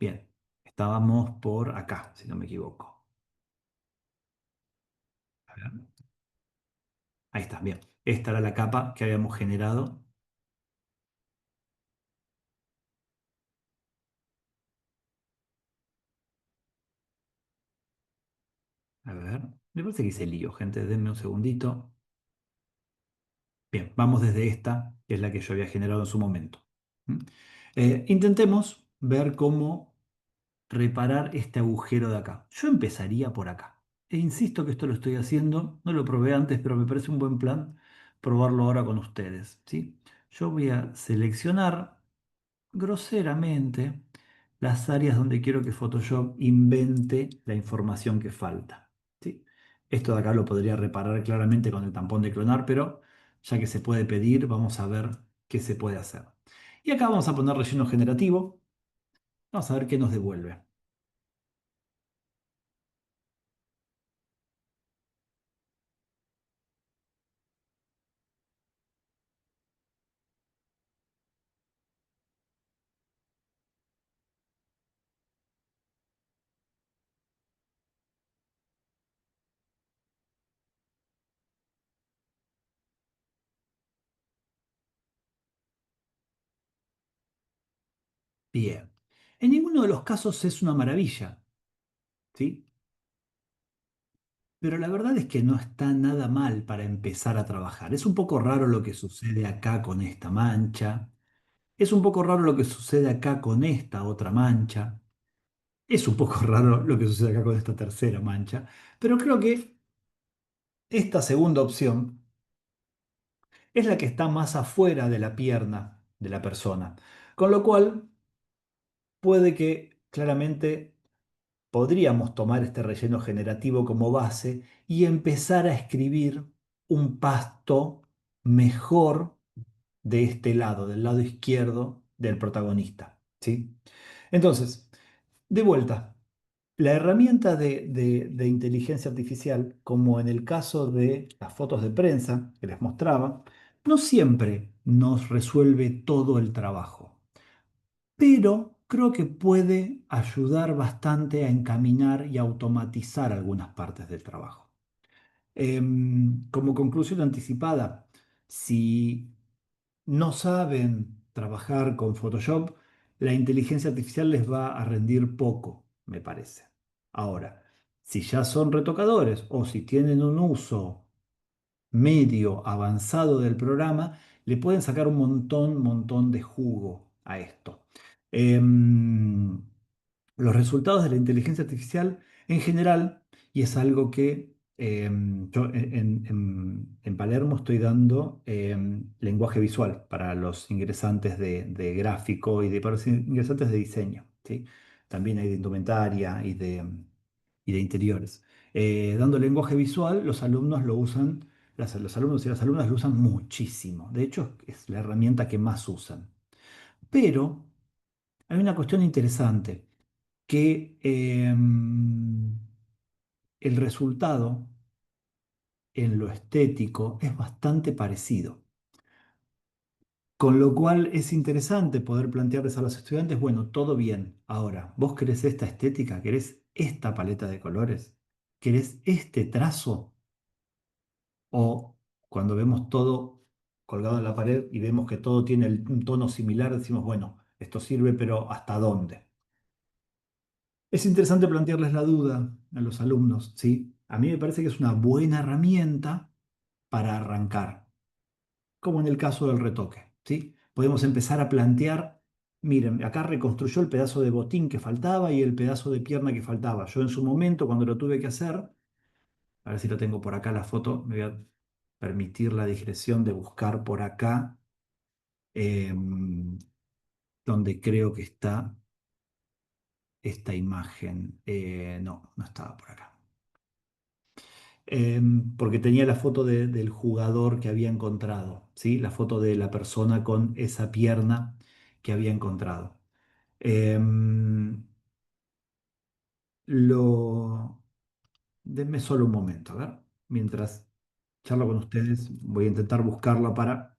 S1: Bien, estábamos por acá, si no me equivoco. A ver, ahí está, bien. Esta era la capa que habíamos generado. Me parece que hice lío, gente. Denme un segundito. Bien, vamos desde esta, que es la que yo había generado en su momento. ¿Mm? Intentemos ver cómo reparar este agujero de acá. Yo empezaría por acá. E insisto que esto lo estoy haciendo, no lo probé antes, pero me parece un buen plan probarlo ahora con ustedes, ¿sí? Yo voy a seleccionar groseramente las áreas donde quiero que Photoshop invente la información que falta, ¿sí? Esto de acá lo podría reparar claramente con el tampón de clonar, pero ya que se puede pedir, vamos a ver qué se puede hacer. Y acá vamos a poner relleno generativo. Vamos a ver qué nos devuelve. Bien. En ninguno de los casos es una maravilla, ¿sí? Pero la verdad es que no está nada mal para empezar a trabajar. Es un poco raro lo que sucede acá con esta mancha. Es un poco raro lo que sucede acá con esta otra mancha. Es un poco raro lo que sucede acá con esta tercera mancha. Pero creo que esta segunda opción es la que está más afuera de la pierna de la persona. Con lo cual, puede que claramente podríamos tomar este relleno generativo como base y empezar a escribir un pasto mejor de este lado, del lado izquierdo del protagonista, ¿sí? Entonces, de vuelta, la herramienta de inteligencia artificial, como en el caso de las fotos de prensa que les mostraba, no siempre nos resuelve todo el trabajo, pero creo que puede ayudar bastante a encaminar y automatizar algunas partes del trabajo. Como conclusión anticipada, si no saben trabajar con Photoshop, la inteligencia artificial les va a rendir poco, me parece. Ahora, si ya son retocadores o si tienen un uso medio avanzado del programa, le pueden sacar un montón de jugo a esto. Em, los resultados de la inteligencia artificial en general, y es algo que yo en Palermo estoy dando lenguaje visual para los ingresantes de gráfico y para los ingresantes de diseño, ¿sí? También hay de indumentaria y de interiores. Dando lenguaje visual, los alumnos lo usan, los alumnos y las alumnas lo usan muchísimo. De hecho, es la herramienta que más usan. Pero hay una cuestión interesante, que el resultado en lo estético es bastante parecido. Con lo cual es interesante poder plantearles a los estudiantes, bueno, todo bien. Ahora, ¿vos querés esta estética? ¿Querés esta paleta de colores? ¿Querés este trazo? O cuando vemos todo colgado en la pared y vemos que todo tiene un tono similar, decimos, bueno, esto sirve, pero ¿hasta dónde? Es interesante plantearles la duda a los alumnos, ¿sí? A mí me parece que es una buena herramienta para arrancar, como en el caso del retoque, ¿sí? Podemos empezar a plantear, miren, acá reconstruyó el pedazo de botín que faltaba y el pedazo de pierna que faltaba. Yo en su momento, cuando lo tuve que hacer, a ver si lo tengo por acá la foto, me voy a permitir la digresión de buscar por acá, donde creo que está esta imagen. No, no estaba por acá. Porque tenía la foto del jugador que había encontrado, ¿sí? La foto de la persona con esa pierna que había encontrado. Em, lo... Denme solo un momento, a ver. Mientras charlo con ustedes, voy a intentar buscarla para...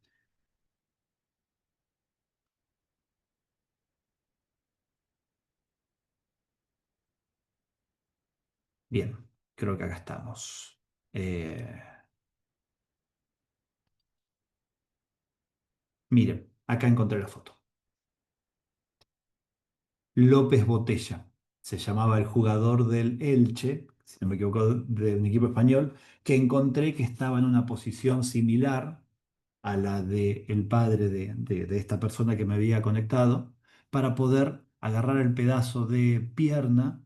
S1: Bien, creo que acá estamos. Eh, Miren, acá encontré la foto. López Botella se llamaba el jugador del Elche, si no me equivoco, de un equipo español, que encontré que estaba en una posición similar a la del padre de esta persona que me había conectado, para poder agarrar el pedazo de pierna,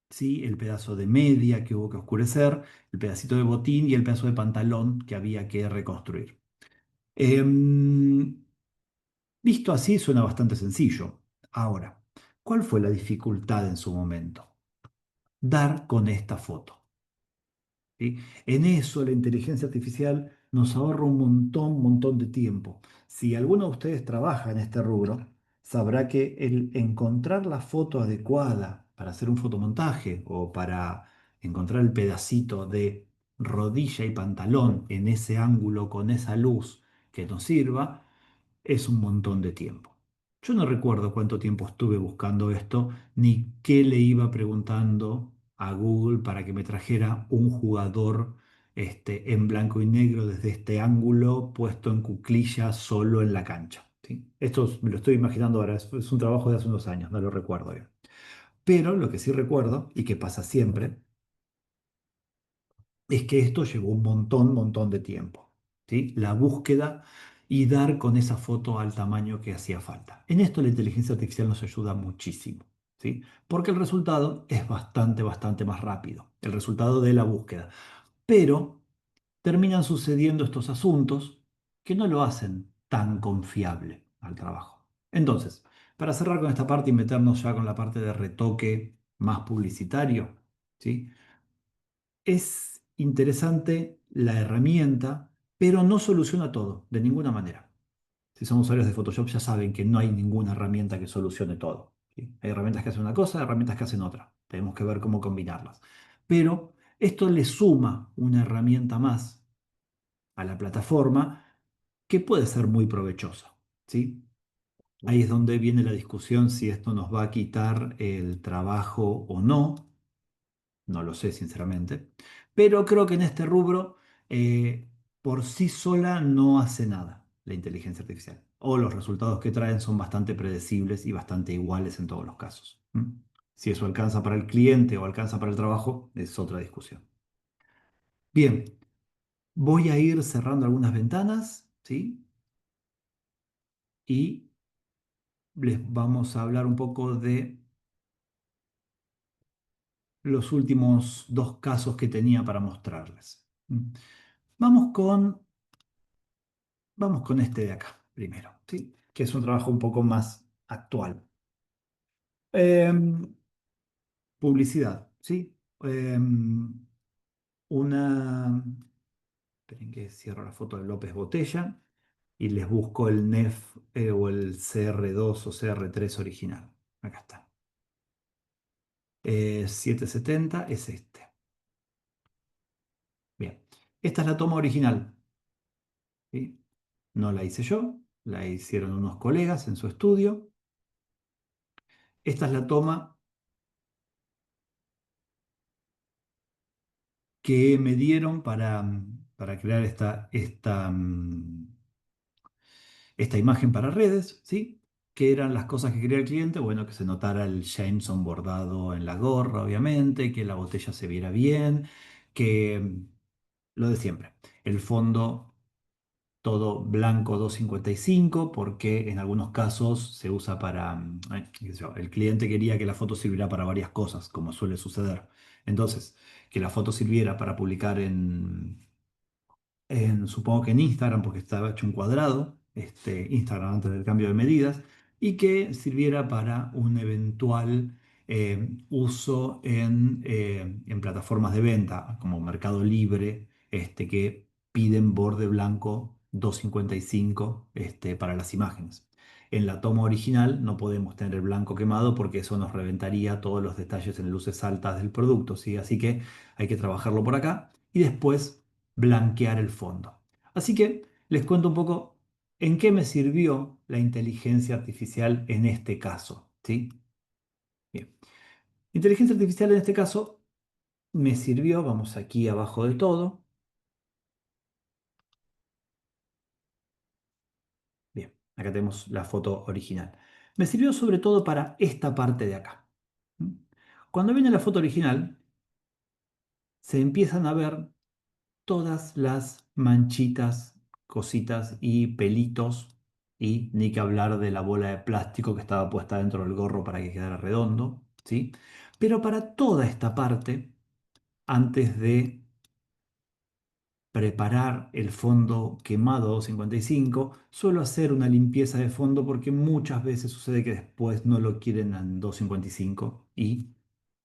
S1: ¿sí? El pedazo de media que hubo que oscurecer, el pedacito de botín y el pedazo de pantalón que había que reconstruir. Em, Visto así, suena bastante sencillo. Ahora, ¿cuál fue la dificultad en su momento? Dar con esta foto. ¿Sí? En eso la inteligencia artificial nos ahorra un montón de tiempo. Si alguno de ustedes trabaja en este rubro, sabrá que el encontrar la foto adecuada para hacer un fotomontaje o para encontrar el pedacito de rodilla y pantalón en ese ángulo con esa luz que nos sirva, es un montón de tiempo. Yo no recuerdo cuánto tiempo estuve buscando esto, ni qué le iba preguntando a Google para que me trajera un jugador en blanco y negro desde este ángulo, puesto en cuclillas solo en la cancha. ¿Sí? Esto me lo estoy imaginando ahora, es un trabajo de hace unos años, no lo recuerdo bien. Pero lo que sí recuerdo, y que pasa siempre, es que esto llevó un montón de tiempo, ¿sí? La búsqueda y dar con esa foto al tamaño que hacía falta. En esto la inteligencia artificial nos ayuda muchísimo, ¿sí? Porque el resultado es bastante más rápido, el resultado de la búsqueda. Pero terminan sucediendo estos asuntos que no lo hacen tan confiable al trabajo. Entonces, para cerrar con esta parte y meternos ya con la parte de retoque más publicitario, ¿sí? Es interesante la herramienta, pero no soluciona todo, de ninguna manera. Si son usuarios de Photoshop ya saben que no hay ninguna herramienta que solucione todo, ¿sí? Hay herramientas que hacen una cosa, herramientas que hacen otra. Tenemos que ver cómo combinarlas. Pero esto le suma una herramienta más a la plataforma que puede ser muy provechosa, ¿sí? Ahí es donde viene la discusión si esto nos va a quitar el trabajo o no. No lo sé, sinceramente. Pero creo que en este rubro, por sí sola no hace nada la inteligencia artificial. O los resultados que traen son bastante predecibles y bastante iguales en todos los casos. ¿Mm? Si eso alcanza para el cliente o alcanza para el trabajo, es otra discusión. Bien, voy a ir cerrando algunas ventanas, ¿sí? Y les vamos a hablar un poco de los últimos dos casos que tenía para mostrarles. ¿Mm? Vamos con Vamos con este de acá primero, ¿sí? Que es un trabajo un poco más actual. Em, Publicidad, ¿sí? Una... Esperen que cierro la foto de López Botella y les busco el NEF o el CR2 o CR3 original. Acá está. 770 es este. Bien. Esta es la toma original, ¿sí? No la hice yo, la hicieron unos colegas en su estudio. Esta es la toma que me dieron para crear esta imagen para redes, ¿sí? ¿Qué eran las cosas que quería el cliente? Bueno, que se notara el Jameson bordado en la gorra, obviamente, que la botella se viera bien, que lo de siempre. El fondo todo blanco 255 porque en algunos casos se usa para, qué sé yo, el cliente quería que la foto sirviera para varias cosas, como suele suceder. Entonces, que la foto sirviera para publicar supongo que en Instagram, porque estaba hecho un cuadrado, Instagram antes del cambio de medidas, y que sirviera para un eventual uso en plataformas de venta, como Mercado Libre, que piden borde blanco 255 para las imágenes. En la toma original no podemos tener el blanco quemado porque eso nos reventaría todos los detalles en luces altas del producto, ¿sí? Así que hay que trabajarlo por acá y después blanquear el fondo. Así que les cuento un poco en qué me sirvió la inteligencia artificial en este caso, ¿sí? Bien. Inteligencia artificial en este caso me sirvió, vamos aquí abajo de todo. Bien, acá tenemos la foto original. Me sirvió sobre todo para esta parte de acá. ¿Mm? Cuando viene la foto original, se empiezan a ver todas las manchitas, cositas y pelitos, y ni que hablar de la bola de plástico que estaba puesta dentro del gorro para que quedara redondo, ¿sí? Pero para toda esta parte, antes de preparar el fondo quemado 255, suelo hacer una limpieza de fondo porque muchas veces sucede que después no lo quieren en 255 y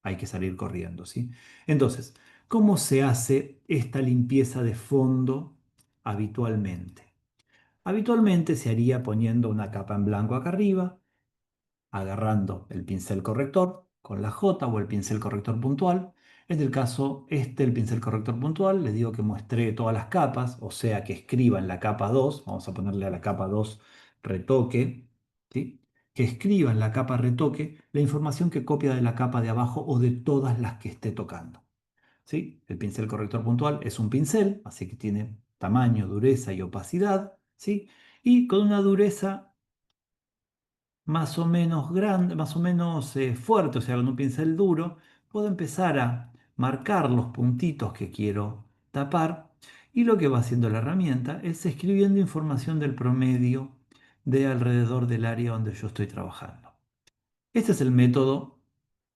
S1: hay que salir corriendo, ¿sí? Entonces, ¿cómo se hace esta limpieza de fondo habitualmente? Habitualmente se haría poniendo una capa en blanco acá arriba, agarrando el pincel corrector con la J o el pincel corrector puntual. En el caso el pincel corrector puntual, le digo que muestre todas las capas, o sea que escriba en la capa 2, vamos a ponerle a la capa 2 retoque, ¿sí? Que escriba en la capa retoque la información que copia de la capa de abajo o de todas las que esté tocando, ¿sí? El pincel corrector puntual es un pincel, así que tiene tamaño, dureza y opacidad, ¿sí? Y con una dureza más o menos grande, más o menos fuerte, o sea, con un pincel duro, puedo empezar a marcar los puntitos que quiero tapar y lo que va haciendo la herramienta es escribiendo información del promedio de alrededor del área donde yo estoy trabajando. Este es el método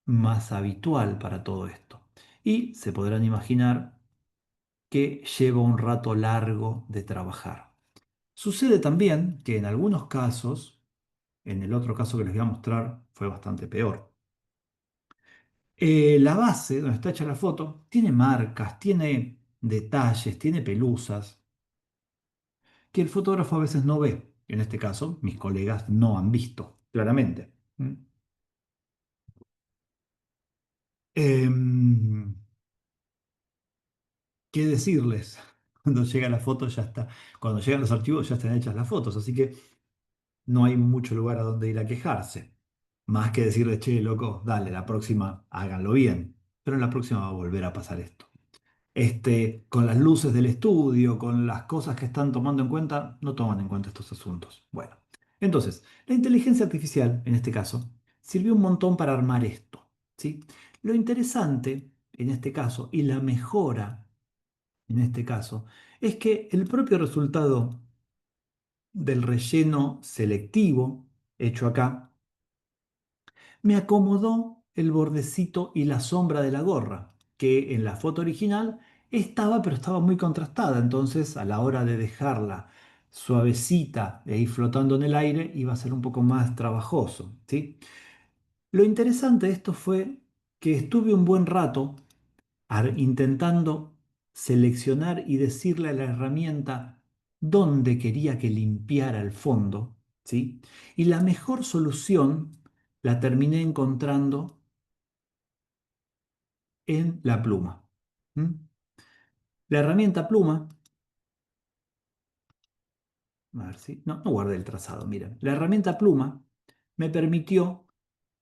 S1: más habitual para todo esto. Y se podrán imaginar que lleva un rato largo de trabajar. Sucede también que en algunos casos, en el otro caso que les voy a mostrar fue bastante peor. La base donde está hecha la foto tiene marcas, tiene detalles, tiene pelusas que el fotógrafo a veces no ve. En este caso, mis colegas no han visto claramente. ¿Mm? Em, ¿Qué decirles? Cuando llega la foto ya está. Cuando llegan los archivos ya están hechas las fotos, así que no hay mucho lugar a donde ir a quejarse. Más que decirle, che, loco, dale, la próxima háganlo bien. Pero en la próxima va a volver a pasar esto. Con las luces del estudio, con las cosas que están tomando en cuenta, no toman en cuenta estos asuntos. Bueno, entonces, la inteligencia artificial, en este caso, sirvió un montón para armar esto, ¿sí? Lo interesante, en este caso, y la mejora, en este caso, es que el propio resultado del relleno selectivo hecho acá me acomodó el bordecito y la sombra de la gorra, que en la foto original estaba, pero estaba muy contrastada. Entonces, a la hora de dejarla suavecita e ir flotando en el aire, iba a ser un poco más trabajoso, ¿sí? Lo interesante de esto fue que estuve un buen rato intentando seleccionar y decirle a la herramienta dónde quería que limpiara el fondo, ¿sí? Y la mejor solución la terminé encontrando en la pluma. ¿Mm? La herramienta pluma, a ver si, no, no guardé el trazado, miren. La herramienta pluma me permitió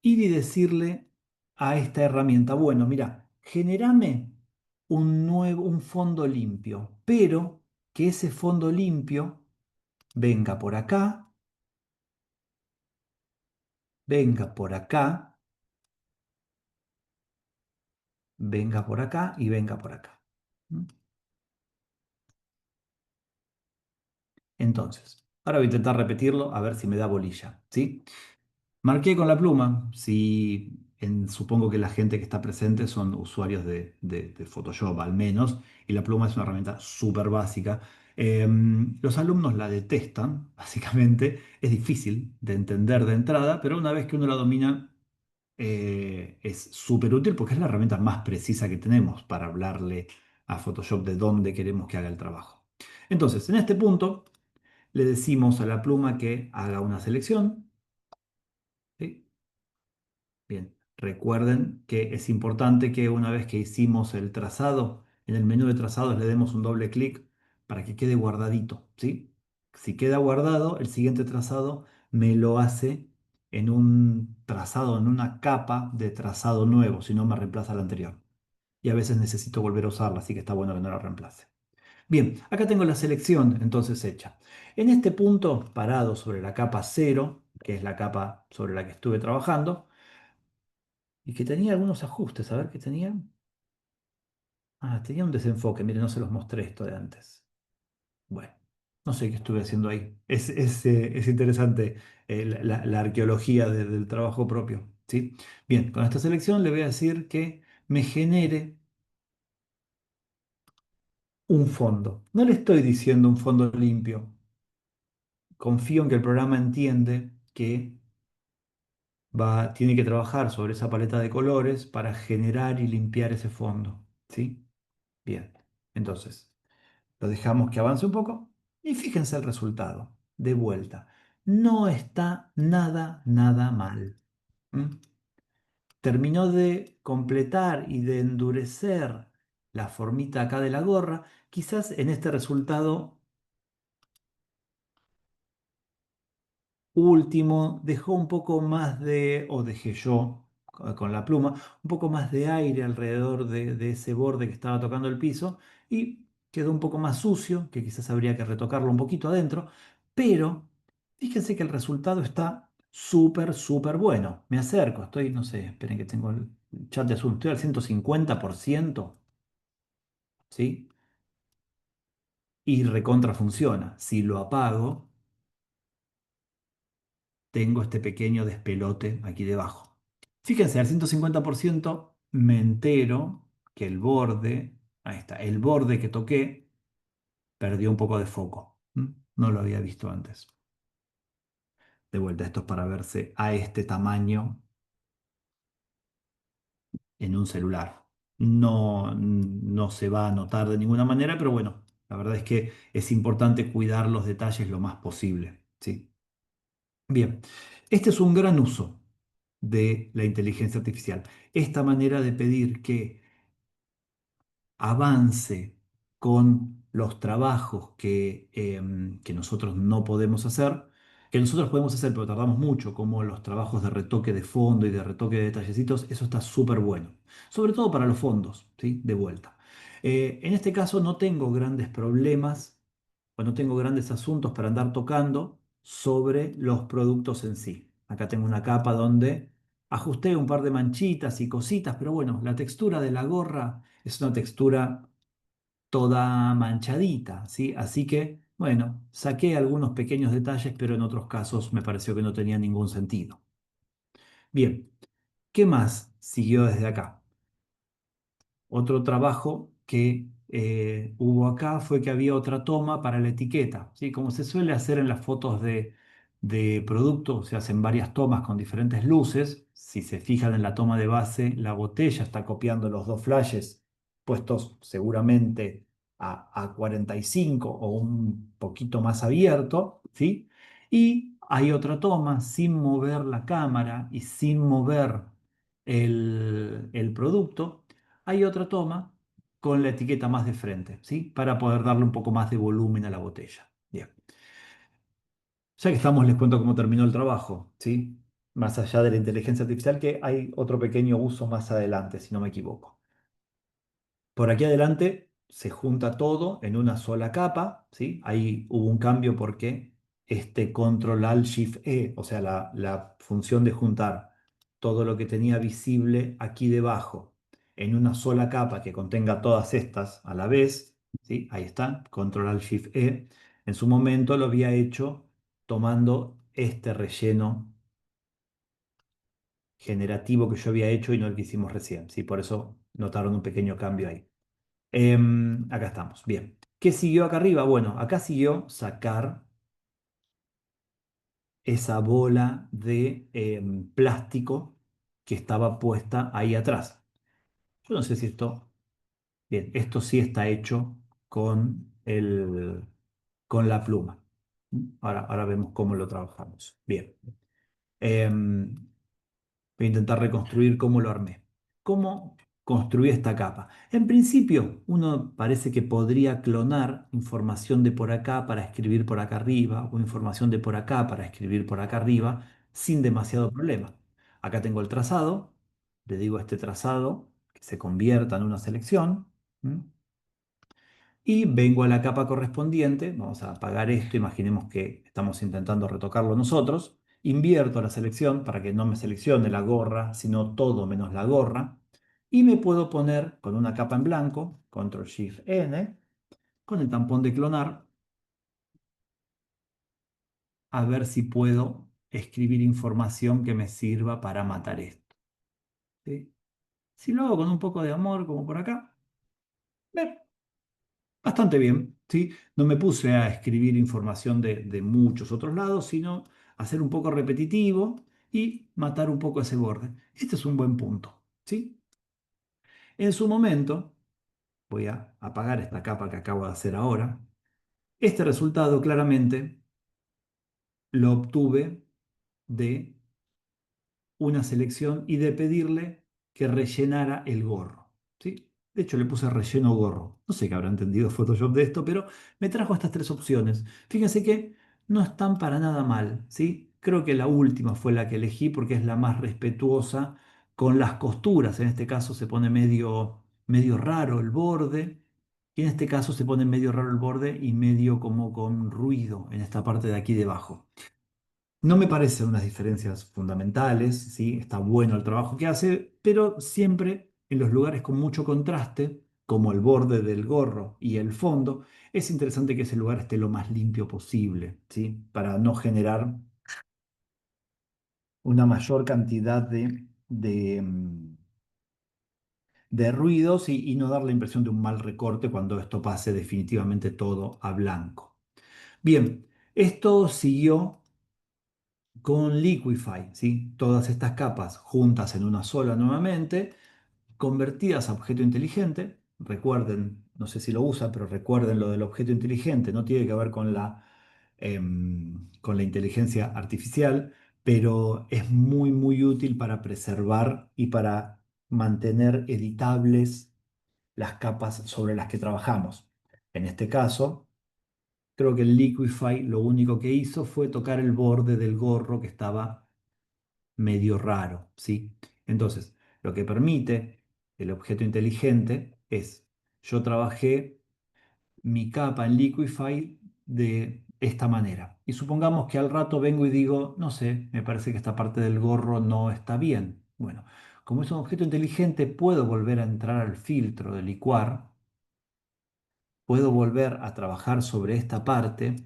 S1: ir y decirle a esta herramienta, bueno, mira, generame un fondo limpio, pero que ese fondo limpio venga por acá, venga por acá, venga por acá y venga por acá. ¿Mm? Entonces, ahora voy a intentar repetirlo a ver si me da bolilla, ¿sí? Marqué con la pluma, si supongo que la gente que está presente son usuarios de Photoshop al menos, y la pluma es una herramienta súper básica. Los alumnos la detestan, básicamente, es difícil de entender de entrada, pero una vez que uno la domina, es súper útil porque es la herramienta más precisa que tenemos para hablarle a Photoshop de dónde queremos que haga el trabajo. Entonces, en este punto, le decimos a la pluma que haga una selección, ¿sí? Bien, recuerden que es importante que una vez que hicimos el trazado, en el menú de trazados le demos un doble clic para que quede guardadito, ¿sí? Si queda guardado, el siguiente trazado me lo hace en un trazado, en una capa de trazado nuevo, si no me reemplaza la anterior. Y a veces necesito volver a usarla, así que está bueno que no la reemplace. Bien, acá tengo la selección entonces hecha. En este punto, parado sobre la capa cero, que es la capa sobre la que estuve trabajando, y que tenía algunos ajustes, a ver qué tenía. Ah, tenía un desenfoque, mire, no se los mostré esto de antes. Bueno, no sé qué estuve haciendo ahí. Es interesante la arqueología del trabajo propio, ¿sí? Bien, con esta selección le voy a decir que me genere un fondo. No le estoy diciendo un fondo limpio. Confío en que el programa entiende que tiene que trabajar sobre esa paleta de colores para generar y limpiar ese fondo, ¿sí? Bien, entonces lo dejamos que avance un poco y fíjense el resultado. De vuelta, no está nada mal. ¿M? Terminó de completar y de endurecer la formita acá de la gorra. Quizás en este resultado último dejó un poco más o dejé yo con la pluma, un poco más de aire alrededor de ese borde que estaba tocando el piso y quedó un poco más sucio, que quizás habría que retocarlo un poquito adentro, pero fíjense que el resultado está súper bueno. Me acerco, estoy, no sé, esperen que tengo el chat de Zoom, estoy al 150%, ¿sí? Y recontra funciona. Si lo apago, tengo este pequeño despelote aquí debajo. Fíjense, al 150% me entero que el borde, ahí está, el borde que toqué perdió un poco de foco. ¿Mm? No lo había visto antes. De vuelta, esto es para verse a este tamaño en un celular. No se va a notar de ninguna manera, pero bueno, la verdad es que es importante cuidar los detalles lo más posible, ¿sí? Bien, este es un gran uso de la inteligencia artificial. Esta manera de pedir que avance con los trabajos que nosotros no podemos hacer, que nosotros podemos hacer pero tardamos mucho, como los trabajos de retoque de fondo y de retoque de detallecitos, eso está súper bueno, sobre todo para los fondos, ¿sí? De vuelta. En este caso no tengo grandes problemas o no tengo grandes asuntos para andar tocando sobre los productos en sí. Acá tengo una capa donde ajusté un par de manchitas y cositas, pero bueno, la textura de la gorra es una textura toda manchadita, ¿sí? Así que, bueno, saqué algunos pequeños detalles, pero en otros casos me pareció que no tenía ningún sentido. Bien, ¿qué más siguió desde acá? Otro trabajo que hubo acá fue que había otra toma para la etiqueta, ¿sí? Como se suele hacer en las fotos de producto, se hacen varias tomas con diferentes luces. Si se fijan en la toma de base, la botella está copiando los dos flashes puestos seguramente a 45 o un poquito más abierto, ¿sí? Y hay otra toma sin mover la cámara y sin mover el producto, hay otra toma con la etiqueta más de frente, ¿sí? Para poder darle un poco más de volumen a la botella. Bien. Ya que estamos, les cuento cómo terminó el trabajo, ¿sí? Más allá de la inteligencia artificial, que hay otro pequeño uso más adelante, si no me equivoco. Por aquí adelante se junta todo en una sola capa, ¿sí? Ahí hubo un cambio porque este Control Alt Shift E, o sea, la función de juntar todo lo que tenía visible aquí debajo en una sola capa que contenga todas estas a la vez, ¿sí? Ahí está, Control Alt Shift E. En su momento lo había hecho tomando este relleno generativo que yo había hecho y no el que hicimos recién, ¿sí? Por eso notaron un pequeño cambio ahí. Acá estamos, bien. ¿Qué siguió acá arriba? Bueno, acá siguió sacar esa bola de plástico que estaba puesta ahí atrás. Yo no sé si esto, bien, esto sí está hecho con la pluma. Ahora vemos cómo lo trabajamos. Bien. Em, Voy a intentar reconstruir cómo lo armé. ¿Cómo construí esta capa? En principio, uno parece que podría clonar información de por acá para escribir por acá arriba o información de por acá para escribir por acá arriba sin demasiado problema. Acá tengo el trazado, le digo a este trazado que se convierta en una selección. ¿M? Y vengo a la capa correspondiente, vamos a apagar esto, imaginemos que estamos intentando retocarlo nosotros, invierto la selección para que no me seleccione la gorra, sino todo menos la gorra, Y me puedo poner con una capa en blanco, Control Shift N, con el tampón de clonar, a ver si puedo escribir información que me sirva para matar esto. ¿Sí? Si lo hago con un poco de amor, como por acá, ve, bastante bien. ¿Sí? No me puse a escribir información de muchos otros lados, sino hacer un poco repetitivo y matar un poco ese borde. Este es un buen punto. ¿Sí? En su momento, voy a apagar esta capa que acabo de hacer ahora. Este resultado claramente lo obtuve de una selección y de pedirle que rellenara el gorro. ¿Sí? De hecho, le puse relleno gorro. No sé qué habrá entendido Photoshop de esto, pero me trajo estas tres opciones. Fíjense que no están para nada mal. ¿Sí? Creo que la última fue la que elegí porque es la más respetuosa con las costuras. En este caso se pone medio raro el borde. Y en este caso se pone medio raro el borde y medio como con ruido en esta parte de aquí debajo. No me parecen unas diferencias fundamentales, ¿sí? Está bueno el trabajo que hace, pero siempre en los lugares con mucho contraste, como el borde del gorro y el fondo, es interesante que ese lugar esté lo más limpio posible, ¿sí? Para no generar una mayor cantidad de ruidos y no dar la impresión de un mal recorte cuando esto pase definitivamente todo a blanco. Bien, esto siguió con Liquify, ¿sí? Todas estas capas juntas en una sola nuevamente, convertidas a objeto inteligente. Recuerden, no sé si lo usan, pero recuerden lo del objeto inteligente, no tiene que ver con la inteligencia artificial, pero es muy, muy útil para preservar y para mantener editables las capas sobre las que trabajamos. En este caso, creo que el Liquify lo único que hizo fue tocar el borde del gorro que estaba medio raro, ¿sí? Entonces, lo que permite el objeto inteligente es, yo trabajé mi capa en Liquify de esta manera. Y supongamos que al rato vengo y digo, no sé, me parece que esta parte del gorro no está bien. Bueno, como es un objeto inteligente, puedo volver a entrar al filtro de licuar, puedo volver a trabajar sobre esta parte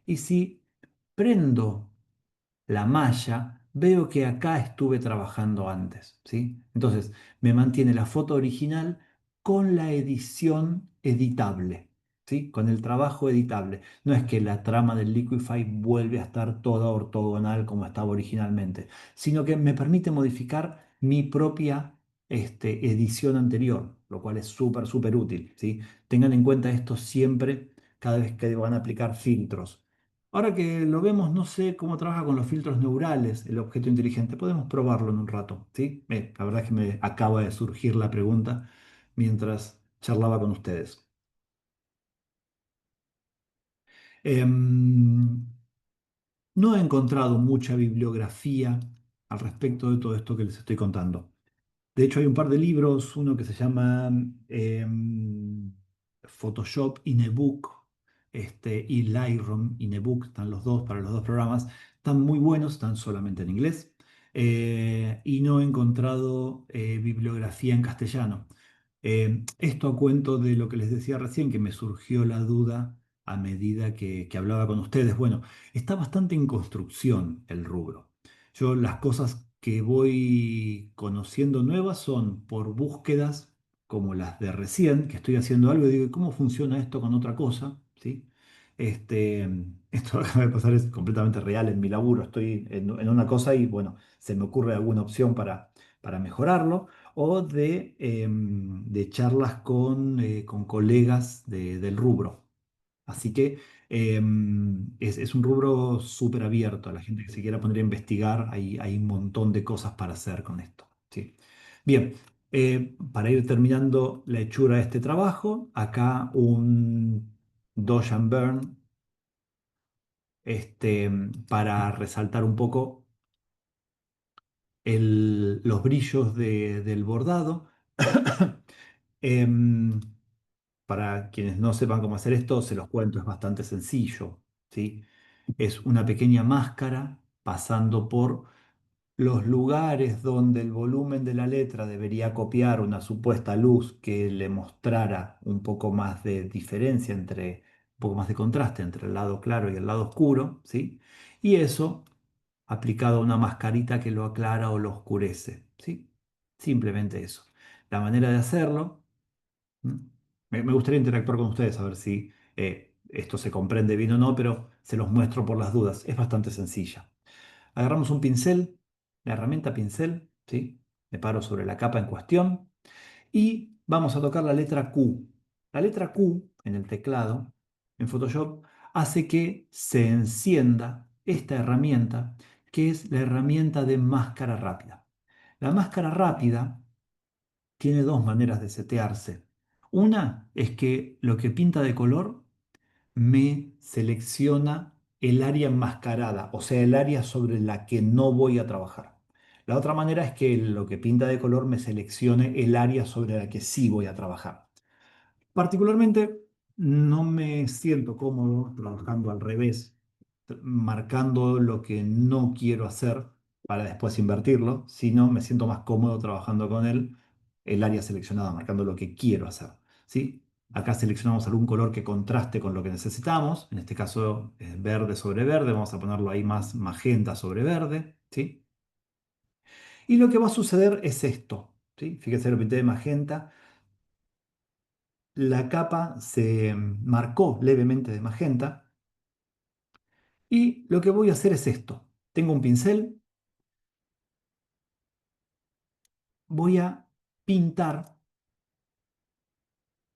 S1: y si prendo la malla, veo que acá estuve trabajando antes, ¿sí? Entonces, me mantiene la foto original con la edición editable, ¿sí? Con el trabajo editable. No es que la trama del Liquify vuelve a estar toda ortogonal como estaba originalmente, sino que me permite modificar mi propia edición anterior, lo cual es súper, súper útil, ¿sí? Tengan en cuenta esto siempre cada vez que van a aplicar filtros. Ahora que lo vemos, no sé cómo trabaja con los filtros neurales el objeto inteligente. Podemos probarlo en un rato, ¿sí? La verdad es que me acaba de surgir la pregunta mientras charlaba con ustedes. Em, no he encontrado mucha bibliografía al respecto de todo esto que les estoy contando. De hecho, hay un par de libros, uno que se llama Photoshop in a Book, y Lightroom in a Book, están los dos para los dos programas, están muy buenos, están solamente en inglés, y no he encontrado bibliografía en castellano. Esto a cuento de lo que les decía recién, que me surgió la duda a medida que hablaba con ustedes. Bueno, está bastante en construcción el rubro. Yo las cosas que voy conociendo nuevas son por búsquedas como las de recién, que estoy haciendo algo y digo, ¿cómo funciona esto con otra cosa? ¿Sí? Este, esto que acaba de pasar es completamente real en mi laburo. Estoy en una cosa y bueno, se me ocurre alguna opción para mejorarlo o de charlas con colegas del rubro. Así que es un rubro súper abierto a la gente que se quiera poner a investigar. Hay un montón de cosas para hacer con esto. ¿Sí? Bien, para ir terminando la hechura de este trabajo, acá un Dodge and Burn para resaltar un poco los brillos del bordado. Em, para quienes no sepan cómo hacer esto, se los cuento, es bastante sencillo, ¿sí? Es una pequeña máscara pasando por los lugares donde el volumen de la letra debería copiar una supuesta luz que le mostrara un poco más de diferencia entre, un poco más de contraste entre el lado claro y el lado oscuro, ¿sí? Y eso aplicado a una mascarita que lo aclara o lo oscurece, ¿sí? Simplemente eso. La manera de hacerlo, ¿m? Me gustaría interactuar con ustedes a ver si esto se comprende bien o no, pero se los muestro por las dudas. Es bastante sencilla. Agarramos un pincel, la herramienta pincel, ¿sí? Me paro sobre la capa en cuestión y vamos a tocar la letra Q. La letra Q en el teclado, en Photoshop, hace que se encienda esta herramienta, que es la herramienta de máscara rápida. La máscara rápida tiene dos maneras de setearse. Una es que lo que pinta de color me selecciona el área enmascarada, o sea, el área sobre la que no voy a trabajar. La otra manera es que lo que pinta de color me seleccione el área sobre la que sí voy a trabajar. Particularmente, no me siento cómodo trabajando al revés, marcando lo que no quiero hacer para después invertirlo, sino me siento más cómodo trabajando con el área seleccionada, marcando lo que quiero hacer, ¿sí? Acá seleccionamos algún color que contraste con lo que necesitamos, en este caso es verde sobre verde, vamos a ponerlo ahí más magenta sobre verde, ¿sí? Y lo que va a suceder es esto, ¿sí? Fíjense, lo pinté de magenta, la capa se marcó levemente de magenta y lo que voy a hacer es esto. Tengo un pincel, voy a pintar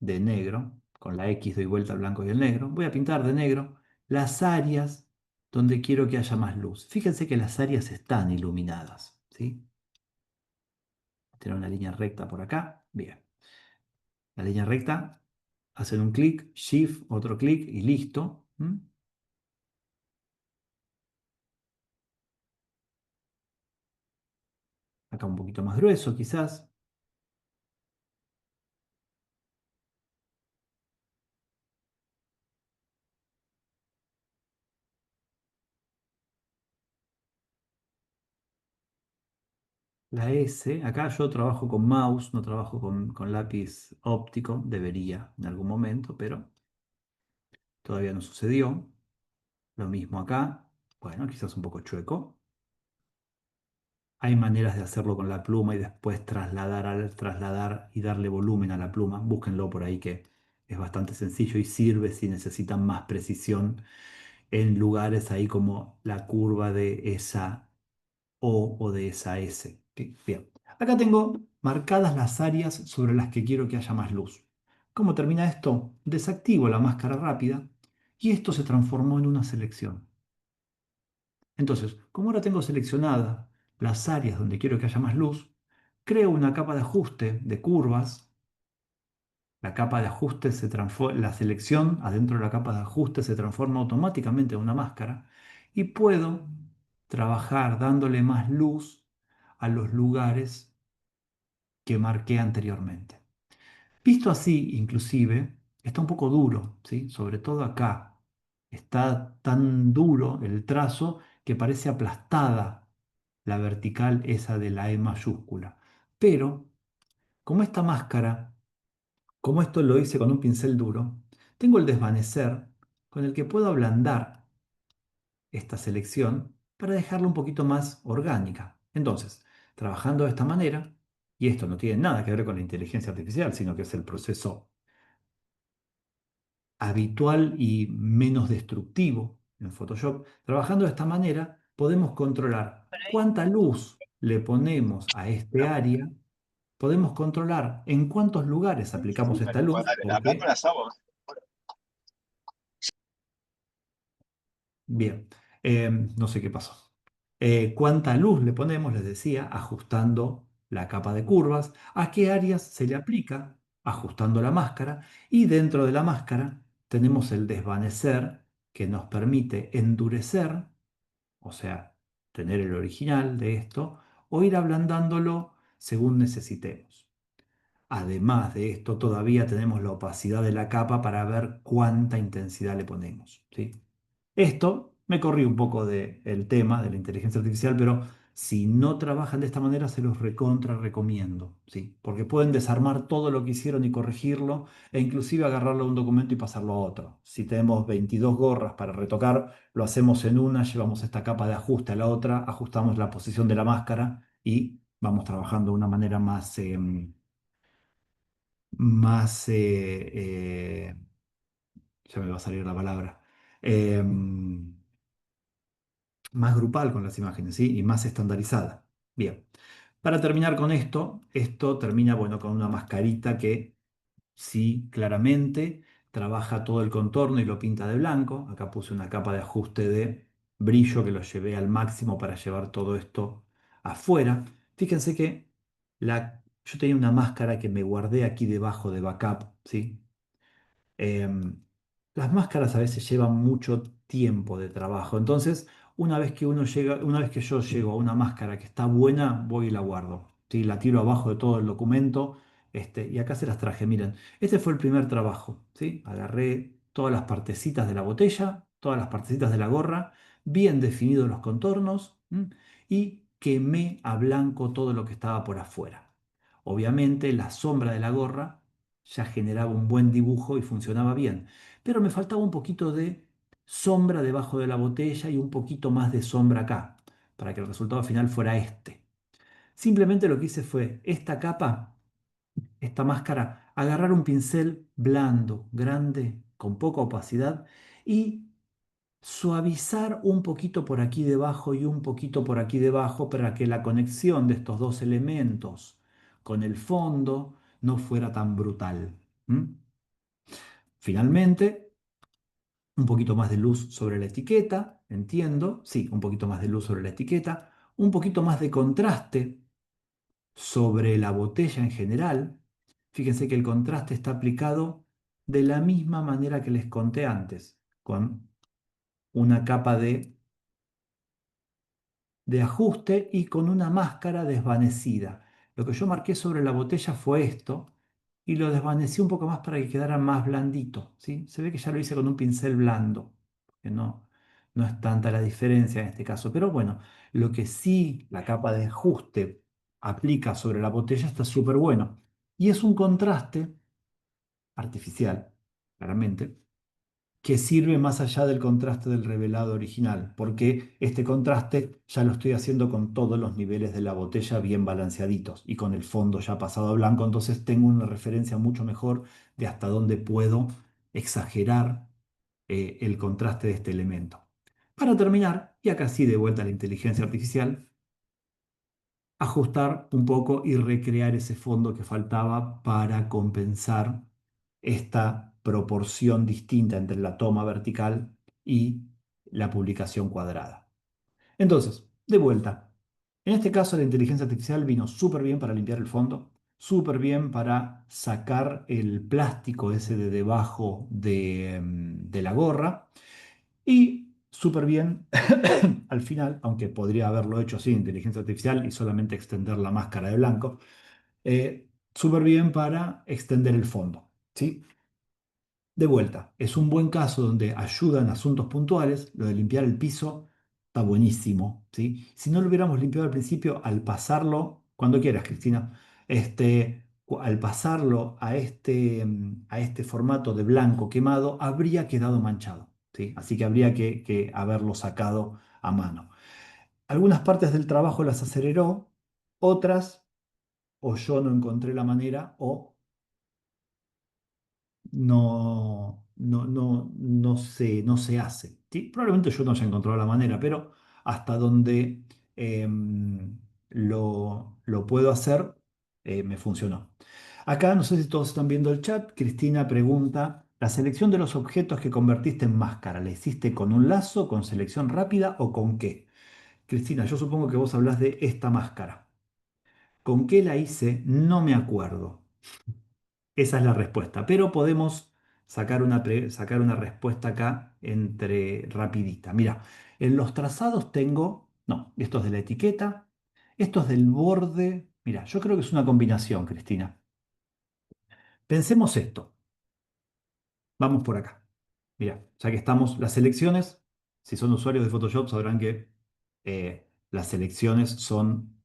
S1: de negro, con la X doy vuelta al blanco y el negro, voy a pintar de negro las áreas donde quiero que haya más luz. Fíjense que las áreas están iluminadas, ¿sí? Tener una línea recta por acá, bien. La línea recta, hacen un clic, shift, otro clic y listo. ¿M? Acá un poquito más grueso quizás. La S, acá yo trabajo con mouse, no trabajo con lápiz óptico, debería en algún momento, pero todavía no sucedió. Lo mismo acá, bueno, quizás un poco chueco. Hay maneras de hacerlo con la pluma y después trasladar, trasladar y darle volumen a la pluma. Búsquenlo por ahí que es bastante sencillo y sirve si necesitan más precisión en lugares ahí como la curva de esa O de esa S. Ok, bien. Acá tengo marcadas las áreas sobre las que quiero que haya más luz. ¿Cómo termina esto? Desactivo la máscara rápida y esto se transformó en una selección. Entonces, como ahora tengo seleccionadas las áreas donde quiero que haya más luz, creo una capa de ajuste de curvas. La capa de ajuste se transforma, la selección adentro de la capa de ajuste se transforma automáticamente en una máscara y puedo trabajar dándole más luz a los lugares que marqué anteriormente. Visto así, inclusive, está un poco duro, ¿sí? Sobre todo acá. Está tan duro el trazo que parece aplastada la vertical esa de la E mayúscula. Pero, como esta máscara, como esto lo hice con un pincel duro, tengo el desvanecer con el que puedo ablandar esta selección para dejarla un poquito más orgánica. Entonces, trabajando de esta manera, y esto no tiene nada que ver con la inteligencia artificial, sino que es el proceso habitual y menos destructivo en Photoshop, trabajando de esta manera podemos controlar cuánta luz le ponemos a este área, podemos controlar en cuántos lugares aplicamos esta luz, porque, bien, no sé qué pasó. Cuánta luz le ponemos, les decía, ajustando la capa de curvas, a qué áreas se le aplica, ajustando la máscara, y dentro de la máscara tenemos el desvanecer que nos permite endurecer, o sea, tener el original de esto, o ir ablandándolo según necesitemos. Además de esto, todavía tenemos la opacidad de la capa para ver cuánta intensidad le ponemos, ¿sí? Esto me corrí un poco del tema de la inteligencia artificial, pero Si no trabajan de esta manera, se los recontra recomiendo, ¿sí? Porque pueden desarmar todo lo que hicieron y corregirlo, e inclusive agarrarlo a un documento y pasarlo a otro. Si tenemos 22 gorras para retocar, lo hacemos en una, llevamos esta capa de ajuste a la otra, ajustamos la posición de la máscara y vamos trabajando de una manera más, ya me va a salir la palabra, em, más grupal con las imágenes, ¿sí? Y más estandarizada. Bien. Para terminar con esto termina, bueno, con una mascarita que sí, claramente trabaja todo el contorno y lo pinta de blanco. Acá puse una capa de ajuste de brillo que lo llevé al máximo para llevar todo esto afuera. Fíjense que yo tenía una máscara que me guardé aquí debajo de backup, ¿sí? Em, las máscaras a veces llevan mucho tiempo de trabajo, entonces una vez que yo llego a una máscara que está buena, voy y la guardo, ¿sí? La tiro abajo de todo el documento, y acá se las traje, miren, este fue el primer trabajo, ¿sí? Agarré todas las partecitas de la botella, todas las partecitas de la gorra, bien definidos los contornos, ¿m? Y quemé a blanco todo lo que estaba por afuera. Obviamente la sombra de la gorra ya generaba un buen dibujo y funcionaba bien. Pero me faltaba un poquito de sombra debajo de la botella y un poquito más de sombra acá, para que el resultado final fuera este. Simplemente lo que hice fue esta capa, esta máscara, agarrar un pincel blando, grande, con poca opacidad y suavizar un poquito por aquí debajo y un poquito por aquí debajo para que la conexión de estos dos elementos con el fondo no fuera tan brutal. ¿M? Finalmente, un poquito más de luz sobre la etiqueta, entiendo, sí, un poquito más de luz sobre la etiqueta, un poquito más de contraste sobre la botella en general. Fíjense que el contraste está aplicado de la misma manera que les conté antes, con una capa de ajuste y con una máscara desvanecida. Lo que yo marqué sobre la botella fue esto y lo desvanecí un poco más para que quedara más blandito, ¿sí? Se ve que ya lo hice con un pincel blando, que no es tanta la diferencia en este caso, pero bueno, lo que sí la capa de ajuste aplica sobre la botella está súper bueno. Y es un contraste artificial, claramente, que sirve más allá del contraste del revelado original, porque este contraste ya lo estoy haciendo con todos los niveles de la botella bien balanceaditos y con el fondo ya pasado a blanco, entonces tengo una referencia mucho mejor de hasta dónde puedo exagerar el contraste de este elemento. Para terminar, y acá sí de vuelta a la inteligencia artificial, ajustar un poco y recrear ese fondo que faltaba para compensar esta proporción distinta entre la toma vertical y la publicación cuadrada. Entonces, de vuelta, en este caso la inteligencia artificial vino súper bien para limpiar el fondo, súper bien para sacar el plástico ese de debajo de la gorra y súper bien al final, aunque podría haberlo hecho sin inteligencia artificial y solamente extender la máscara de blanco, súper bien para extender el fondo, ¿sí? De vuelta, es un buen caso donde ayuda en asuntos puntuales, lo de limpiar el piso está buenísimo, ¿sí? Si no lo hubiéramos limpiado al principio, al pasarlo, cuando quieras, Cristina, al pasarlo a este formato de blanco quemado, habría quedado manchado, ¿sí? Así que habría que haberlo sacado a mano. Algunas partes del trabajo las aceleró, otras o yo no encontré la manera o no se hace. ¿Sí? Probablemente yo no haya encontrado la manera, pero hasta donde lo puedo hacer, me funcionó. Acá, no sé si todos están viendo el chat, Cristina pregunta, ¿la selección de los objetos que convertiste en máscara, la hiciste con un lazo, con selección rápida o con qué? Cristina, yo supongo que vos hablás de esta máscara. ¿Con qué la hice? No me acuerdo. Esa es la respuesta, pero podemos sacar una respuesta acá entre rapidita. Mira, en los trazados tengo, no, esto es de la etiqueta, esto es del borde. Mira, yo creo que es una combinación, Cristina. Pensemos esto, vamos por acá. Mira, ya que estamos, las selecciones, si son usuarios de Photoshop sabrán que las selecciones son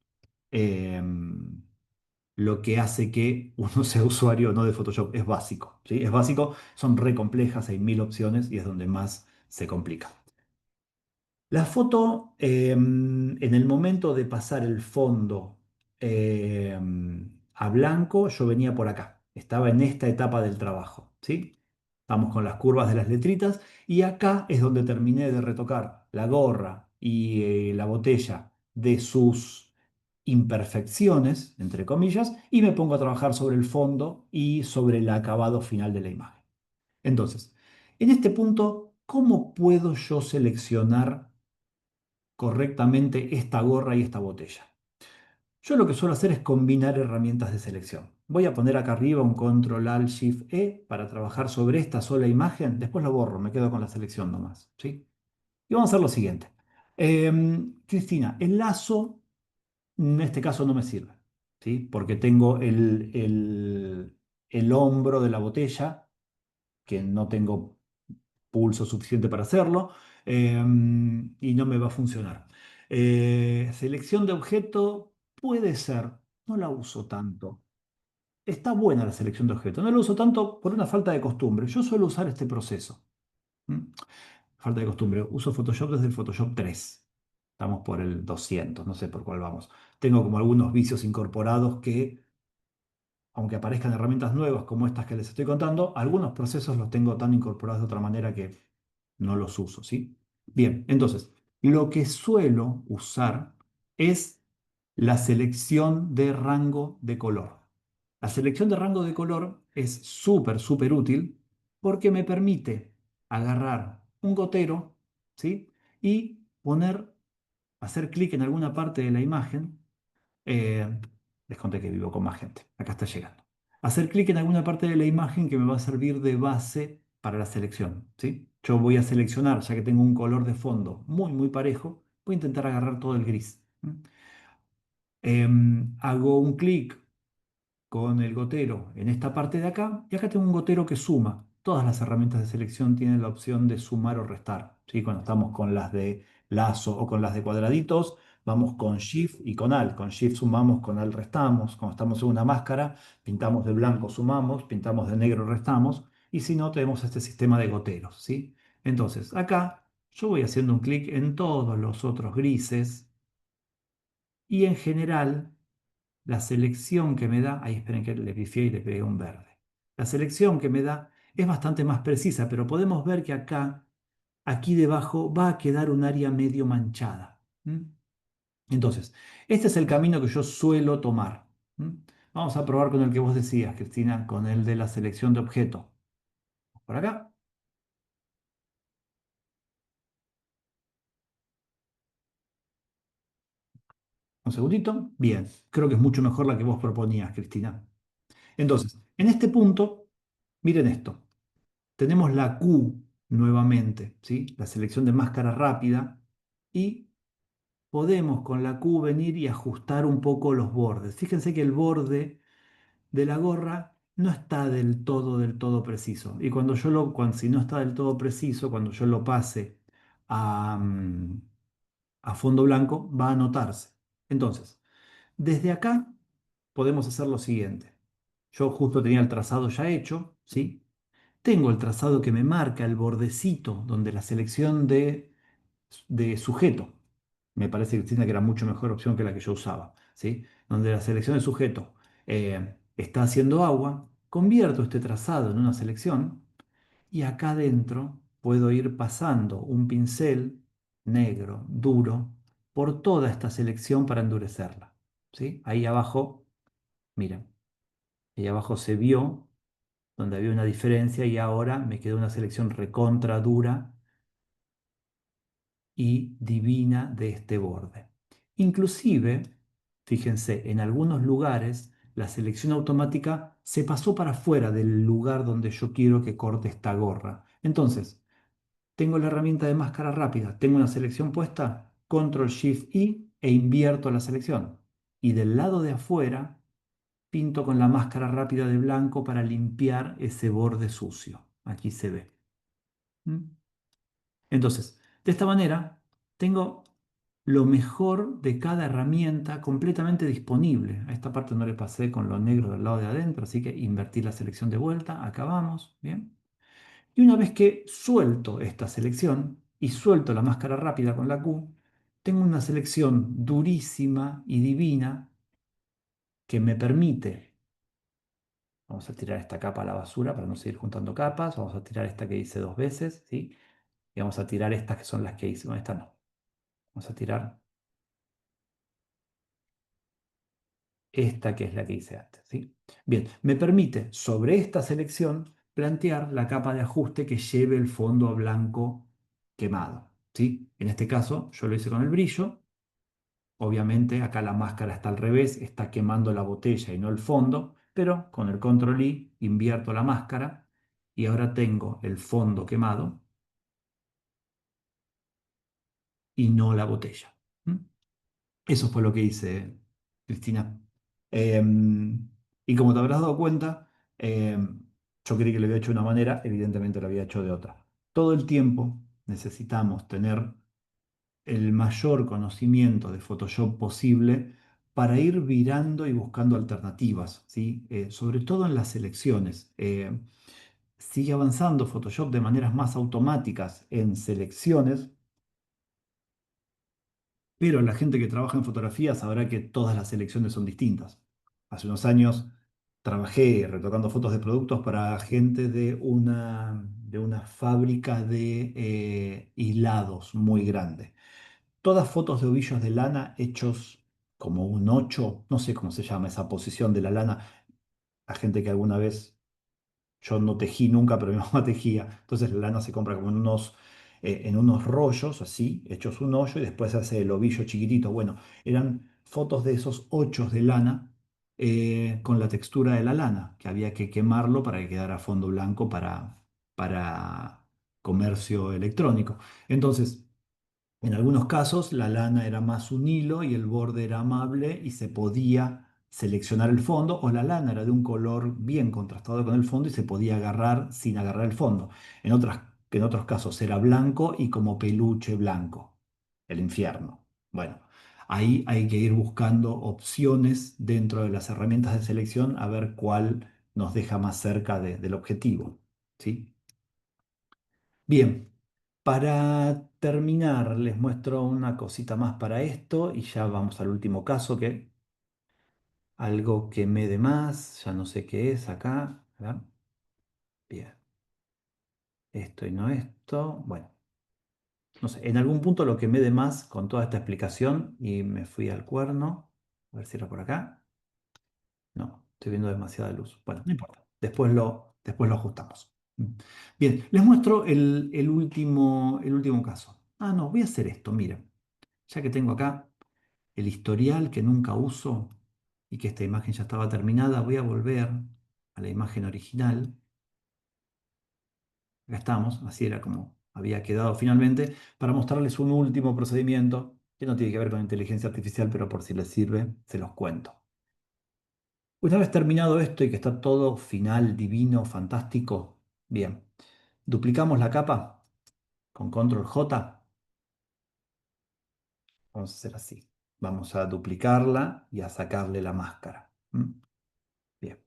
S1: eh, lo que hace que uno sea usuario o no de Photoshop. Es básico, ¿sí? Es básico, son re complejas, hay mil opciones y es donde más se complica. La foto, en el momento de pasar el fondo eh, a blanco, yo venía por acá. Estaba en esta etapa del trabajo, ¿sí? Vamos con las curvas de las letritas y acá es donde terminé de retocar la gorra y la botella de sus imperfecciones, entre comillas, y me pongo a trabajar sobre el fondo y sobre el acabado final de la imagen. Entonces, en este punto, ¿cómo puedo yo seleccionar correctamente esta gorra y esta botella? Yo lo que suelo hacer es combinar herramientas de selección. Voy a poner acá arriba un Control Alt Shift E para trabajar sobre esta sola imagen. Después lo borro, me quedo con la selección nomás, ¿sí? Y vamos a hacer lo siguiente. Cristina, el lazo en este caso no me sirve, ¿sí? Porque tengo el hombro de la botella, que no tengo pulso suficiente para hacerlo, y no me va a funcionar. Selección de objeto puede ser, no la uso tanto. Está buena la selección de objeto, no la uso tanto por una falta de costumbre. Yo suelo usar este proceso. ¿M? Falta de costumbre. Uso Photoshop desde el Photoshop 3. Estamos por el 200, no sé por cuál vamos. Tengo como algunos vicios incorporados que, aunque aparezcan herramientas nuevas como estas que les estoy contando, algunos procesos los tengo tan incorporados de otra manera que no los uso, ¿sí? Bien, entonces, lo que suelo usar es la selección de rango de color. La selección de rango de color es súper, súper útil porque me permite agarrar un gotero, ¿sí? Y hacer clic en alguna parte de la imagen. eh, Les conté que vivo con más gente. Acá está llegando. Hacer clic en alguna parte de la imagen que me va a servir de base para la selección, ¿sí? Yo voy a seleccionar, ya que tengo un color de fondo muy, muy parejo, voy a intentar agarrar todo el gris. Hago un clic con el gotero en esta parte de acá, y acá tengo un gotero que suma. Todas las herramientas de selección tienen la opción de sumar o restar, ¿sí? Cuando estamos con las de lazo o con las de cuadraditos, vamos con Shift y con Alt. Con Shift sumamos, con Alt restamos. Cuando estamos en una máscara, pintamos de blanco, sumamos, pintamos de negro, restamos. Y si no, tenemos este sistema de goteros, ¿sí? Entonces, acá yo voy haciendo un clic en todos los otros grises y en general la selección que me da, ahí esperen que le pifié y le pegué un verde. La selección que me da es bastante más precisa, pero podemos ver que acá, aquí debajo, va a quedar un área medio manchada. ¿M? Entonces, este es el camino que yo suelo tomar. ¿M? Vamos a probar con el que vos decías, Cristina, con el de la selección de objeto. Por acá, un segundito. Bien, creo que es mucho mejor la que vos proponías, Cristina. Entonces, en este punto, miren esto. Tenemos la Q nuevamente, ¿sí? La selección de máscara rápida y podemos con la Q venir y ajustar un poco los bordes. Fíjense que el borde de la gorra no está del todo preciso. Y si no está del todo preciso, cuando yo lo pase a, a fondo blanco, va a notarse. Entonces, desde acá podemos hacer lo siguiente. Yo justo tenía el trazado ya hecho, ¿sí? Tengo el trazado que me marca el bordecito donde la selección de sujeto, me parece, Cristina, que era mucho mejor opción que la que yo usaba, ¿sí? Donde la selección de sujeto está haciendo agua, convierto este trazado en una selección y acá adentro puedo ir pasando un pincel negro, duro, por toda esta selección para endurecerla, ¿sí? Ahí abajo, miren, ahí abajo se vio donde había una diferencia y ahora me quedó una selección recontra dura y divina de este borde. Inclusive, fíjense, en algunos lugares la selección automática se pasó para fuera del lugar donde yo quiero que corte esta gorra. Entonces, tengo la herramienta de máscara rápida, tengo una selección puesta, Control Shift I e invierto la selección. Y del lado de afuera pinto con la máscara rápida de blanco para limpiar ese borde sucio. Aquí se ve. ¿Mm? Entonces, de esta manera, tengo lo mejor de cada herramienta completamente disponible. A esta parte no le pasé con lo negro del lado de adentro, así que invertí la selección de vuelta, acabamos, ¿bien? Y una vez que suelto esta selección y suelto la máscara rápida con la Q, tengo una selección durísima y divina que me permite, vamos a tirar esta capa a la basura para no seguir juntando capas, vamos a tirar esta que hice dos veces, ¿sí? Y vamos a tirar estas que son las que hice, no, esta no. Vamos a tirar esta que es la que hice antes, ¿sí? Bien, me permite sobre esta selección plantear la capa de ajuste que lleve el fondo a blanco quemado, ¿sí? En este caso yo lo hice con el brillo. Obviamente acá la máscara está al revés, está quemando la botella y no el fondo, pero con el control I invierto la máscara y ahora tengo el fondo quemado y no la botella. ¿Mm? Eso fue lo que hice, Cristina. Y como te habrás dado cuenta, yo creí que lo había hecho de una manera, evidentemente lo había hecho de otra. Todo el tiempo necesitamos tener el mayor conocimiento de Photoshop posible para ir virando y buscando alternativas, ¿sí? Sobre todo en las selecciones. Sigue avanzando Photoshop de maneras más automáticas en selecciones, pero la gente que trabaja en fotografía sabrá que todas las selecciones son distintas. Hace unos años trabajé retocando fotos de productos para gente de una fábrica de hilados muy grande. Todas fotos de ovillos de lana hechos como un 8, no sé cómo se llama esa posición de la lana, a gente que alguna vez, yo no tejí nunca, pero mi mamá tejía, entonces la lana se compra como en unos rollos así, hechos un hoyo y después se hace el ovillo chiquitito. Bueno, eran fotos de esos ochos de lana con la textura de la lana, que había que quemarlo para que quedara fondo blanco para comercio electrónico. Entonces, en algunos casos la lana era más un hilo y el borde era amable y se podía seleccionar el fondo, o la lana era de un color bien contrastado con el fondo y se podía agarrar sin agarrar el fondo. En otros casos era blanco y como peluche blanco, el infierno. Bueno, ahí hay que ir buscando opciones dentro de las herramientas de selección a ver cuál nos deja más cerca del objetivo. ¿Sí? Bien, para terminar, les muestro una cosita más para esto y ya vamos al último caso, que algo que me dé más, ya no sé qué es acá. A ver. Bien, esto y no esto. Bueno, no sé, en algún punto lo que me dé más con toda esta explicación y me fui al cuerno. A ver si era por acá. No, estoy viendo demasiada luz. Bueno, no importa. Después lo ajustamos. Bien, les muestro el último caso. Ah, no, voy a hacer esto, miren. Ya que tengo acá el historial que nunca uso y que esta imagen ya estaba terminada, voy a volver a la imagen original. Acá estamos, así era como había quedado finalmente, para mostrarles un último procedimiento que no tiene que ver con inteligencia artificial, pero por si les sirve, se los cuento. Una vez terminado esto y que está todo final, divino, fantástico, bien, duplicamos la capa con control J. Vamos a hacer así. Vamos a duplicarla y a sacarle la máscara. Bien.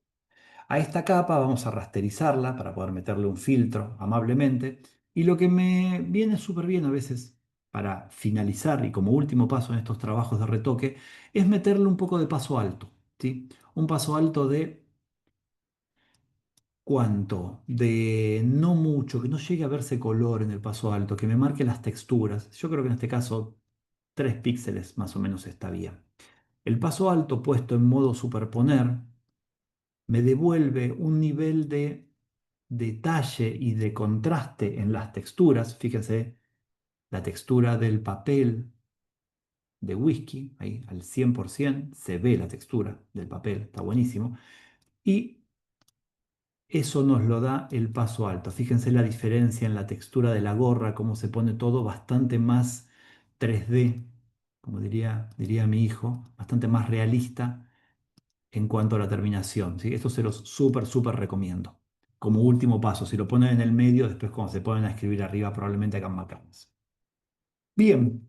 S1: A esta capa vamos a rasterizarla para poder meterle un filtro amablemente. Y lo que me viene súper bien a veces para finalizar y como último paso en estos trabajos de retoque es meterle un poco de paso alto. ¿Sí? Un paso alto de cuánto, de no mucho, que no llegue a verse color en el paso alto, que me marque las texturas. Yo creo que en este caso 3 píxeles más o menos está bien. El paso alto puesto en modo superponer me devuelve un nivel de detalle y de contraste en las texturas. Fíjense, la textura del papel de whisky, ahí al 100% se ve la textura del papel, está buenísimo. Y eso nos lo da el paso alto. Fíjense la diferencia en la textura de la gorra, cómo se pone todo bastante más 3D, como diría mi hijo, bastante más realista en cuanto a la terminación, ¿sí? Esto se los súper recomiendo. Como último paso, si lo ponen en el medio, después cuando se ponen a escribir arriba probablemente hagan macanas. Bien,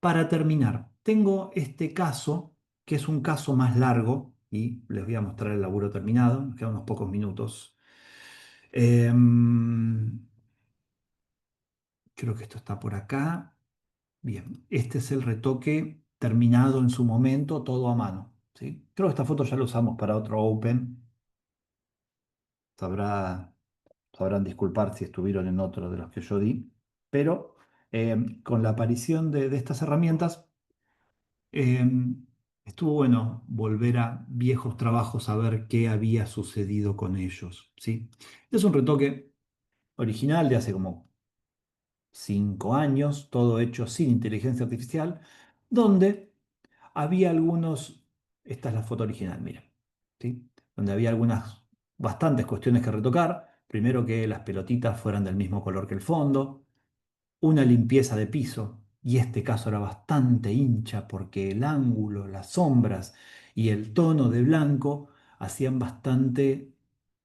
S1: Para terminar, tengo este caso, que es un caso más largo, y les voy a mostrar el laburo terminado, nos quedan unos pocos minutos. Em, Creo que esto está por acá. Bien, este es el retoque terminado en su momento, todo a mano, ¿sí? Creo que esta foto ya la usamos para otro Open. Sabrá, sabrán disculpar si estuvieron en otro de los que yo di, pero con la aparición de estas herramientas, eh, estuvo bueno volver a viejos trabajos a ver qué había sucedido con ellos, ¿sí? Es un retoque original de hace como 5 años, todo hecho sin inteligencia artificial, donde había algunos, esta es la foto original, mira, ¿sí? Donde había algunas, bastantes cuestiones que retocar. Primero que las pelotitas fueran del mismo color que el fondo, una limpieza de piso, y este caso era bastante hincha porque el ángulo, las sombras y el tono de blanco hacían bastante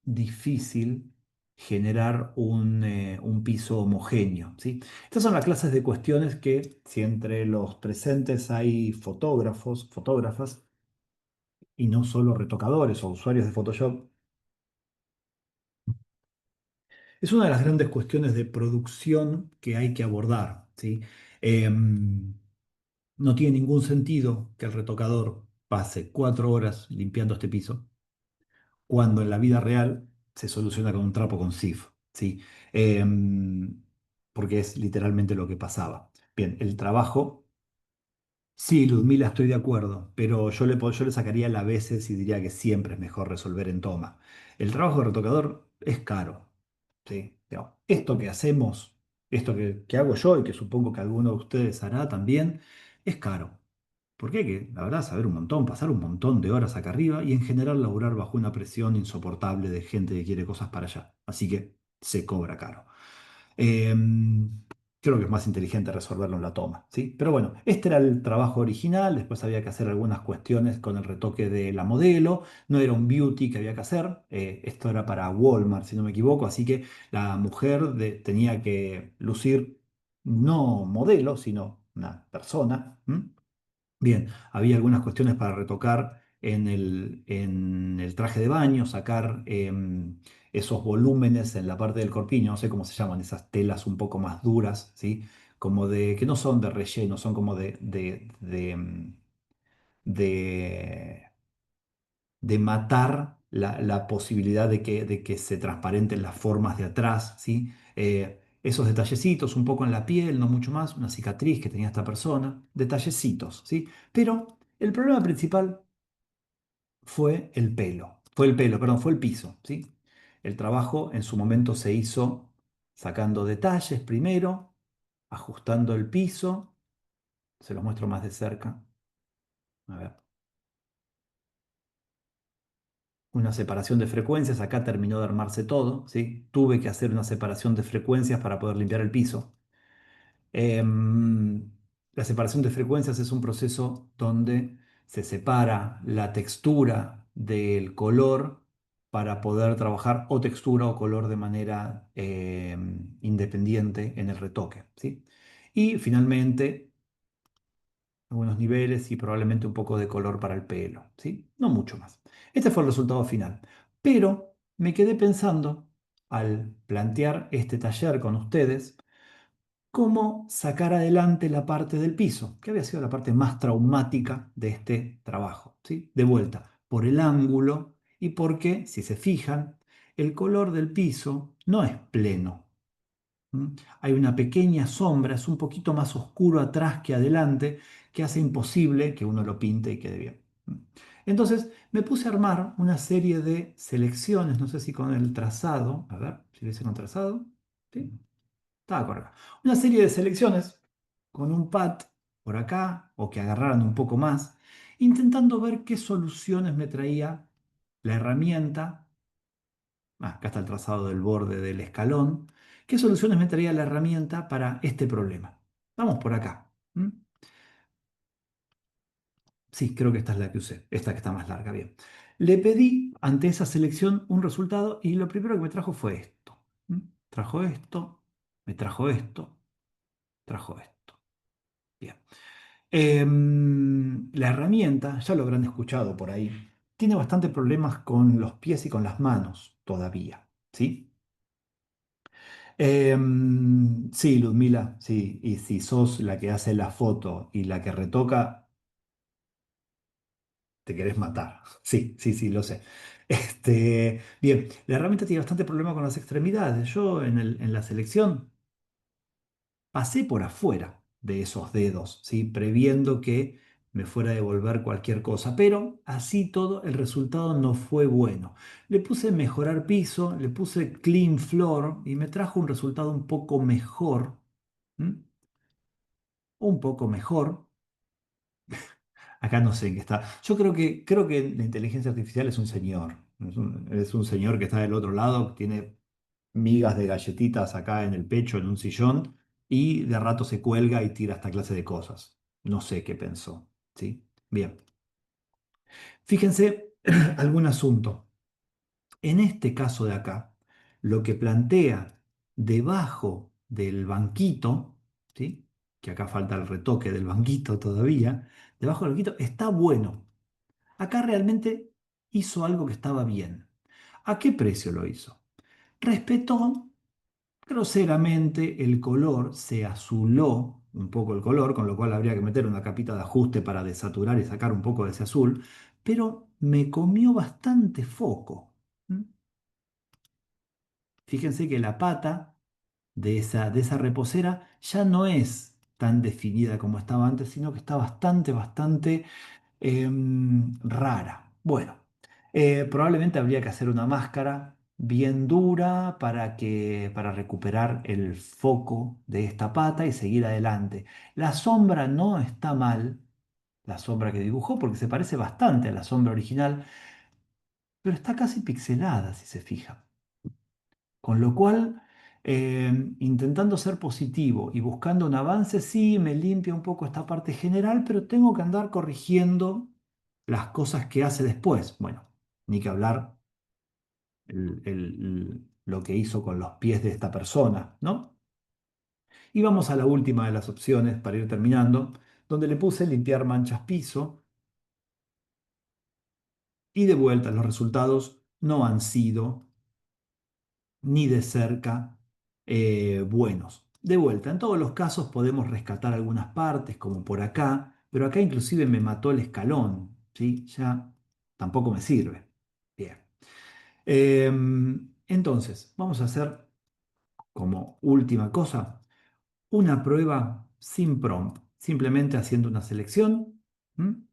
S1: difícil generar un piso homogéneo, ¿sí? Estas son las clases de cuestiones que, si entre los presentes hay fotógrafos, fotógrafas, y no solo retocadores o usuarios de Photoshop, es una de las grandes cuestiones de producción que hay que abordar, ¿sí? Em, no tiene ningún sentido que el retocador pase 4 horas limpiando este piso cuando en la vida real se soluciona con un trapo con Sif, ¿sí? Porque es literalmente lo que pasaba. Bien, el trabajo. Sí, Ludmila, estoy de acuerdo, pero yo le sacaría la veces y diría que siempre es mejor resolver en toma. El trabajo de retocador es caro, ¿sí? Digamos, esto que hacemos, esto que hago yo y que supongo que alguno de ustedes hará también, es caro. Porque hay que, la verdad, saber un montón, pasar un montón de horas acá arriba y en general laburar bajo una presión insoportable de gente que quiere cosas para allá. Así que se cobra caro. Creo que es más inteligente resolverlo en la toma, ¿sí? Pero bueno, este era el trabajo original, después había que hacer algunas cuestiones con el retoque de la modelo, no era un beauty que había que hacer, esto era para Walmart, si no me equivoco, así que la mujer tenía que lucir no modelo, sino una persona. ¿M? Bien, había algunas cuestiones para retocar en el traje de baño, sacar esos volúmenes en la parte del corpiño, no sé cómo se llaman, esas telas un poco más duras, ¿sí? Como de, que no son de relleno, son como de, de matar la posibilidad de que se transparenten las formas de atrás, ¿sí? Esos detallecitos, un poco en la piel, no mucho más, una cicatriz que tenía esta persona, detallecitos, ¿sí? Pero el problema principal fue el pelo, perdón, fue el piso, ¿sí? El trabajo en su momento se hizo sacando detalles primero, ajustando el piso, se los muestro más de cerca, a ver. Una separación de frecuencias, acá terminó de armarse todo, ¿sí? Tuve que hacer una separación de frecuencias para poder limpiar el piso. Em, la separación de frecuencias es un proceso donde se separa la textura del color para poder trabajar o textura o color de manera independiente en el retoque, ¿sí? Y finalmente algunos niveles y probablemente un poco de color para el pelo, ¿sí? No mucho más. Este fue el resultado final. Pero me quedé pensando, al plantear este taller con ustedes, cómo sacar adelante la parte del piso, que había sido la parte más traumática de este trabajo, ¿sí? De vuelta, por el ángulo y porque, si se fijan, el color del piso no es pleno. ¿Mm? Hay una pequeña sombra, es un poquito más oscuro atrás que adelante, que hace imposible que uno lo pinte y quede bien. ¿Mm? Entonces me puse a armar una serie de selecciones, no sé si con el trazado, a ver si lo hice con trazado, ¿sí? Estaba por acá. Una serie de selecciones con un pad por acá o que agarraran un poco más, intentando ver qué soluciones me traía la herramienta. Acá está el trazado del borde del escalón. ¿Qué soluciones me traía la herramienta para este problema? Vamos por acá. ¿Mm? Sí, creo que esta es la que usé, esta que está más larga, bien. Le pedí ante esa selección un resultado y lo primero que me trajo fue esto. ¿Mm? Trajo esto, me trajo esto, trajo esto. Bien. La herramienta, ya lo habrán escuchado por ahí, tiene bastante problemas con los pies y con las manos todavía, ¿sí? Sí, Ludmila, sí, y si sos la que hace la foto y la que retoca, te querés matar. Sí, sí, sí, lo sé. Bien, la herramienta tiene bastante problema con las extremidades. Yo en la selección pasé por afuera de esos dedos, ¿sí? Previendo que me fuera a devolver cualquier cosa, pero así todo el resultado no fue bueno. Le puse mejorar piso, le puse clean floor y me trajo un resultado un poco mejor, ¿m? Un poco mejor. Acá no sé en qué está. Yo creo que la inteligencia artificial es un señor. Es un señor que está del otro lado, que tiene migas de galletitas acá en el pecho, en un sillón, y de rato se cuelga y tira esta clase de cosas. No sé qué pensó. ¿Sí? Bien. Fíjense algún asunto. En este caso de acá, lo que plantea debajo del banquito, ¿sí? Que acá falta el retoque del banquito todavía, debajo del banquito está bueno. Acá realmente hizo algo que estaba bien. ¿A qué precio lo hizo? Respetó groseramente el color, se azuló un poco el color, con lo cual habría que meter una capita de ajuste para desaturar y sacar un poco de ese azul, pero me comió bastante foco. ¿Mm? Fíjense que la pata de esa reposera ya no es tan definida como estaba antes, sino que está bastante, bastante rara. Bueno, probablemente habría que hacer una máscara bien dura para recuperar el foco de esta pata y seguir adelante. La sombra no está mal, la sombra que dibujó, porque se parece bastante a la sombra original, pero está casi pixelada, si se fija. Con lo cual, intentando ser positivo y buscando un avance, sí, me limpia un poco esta parte general, pero tengo que andar corrigiendo las cosas que hace después. Bueno, ni que hablar lo que hizo con los pies de esta persona, ¿no? Y vamos a la última de las opciones para ir terminando, donde le puse limpiar manchas piso y de vuelta los resultados no han sido ni de cerca buenos. De vuelta, en todos los casos podemos rescatar algunas partes, como por acá, pero acá inclusive me mató el escalón, ¿sí? Ya tampoco me sirve. Bien. Entonces, vamos a hacer como última cosa una prueba sin prompt, simplemente haciendo una selección. ¿M?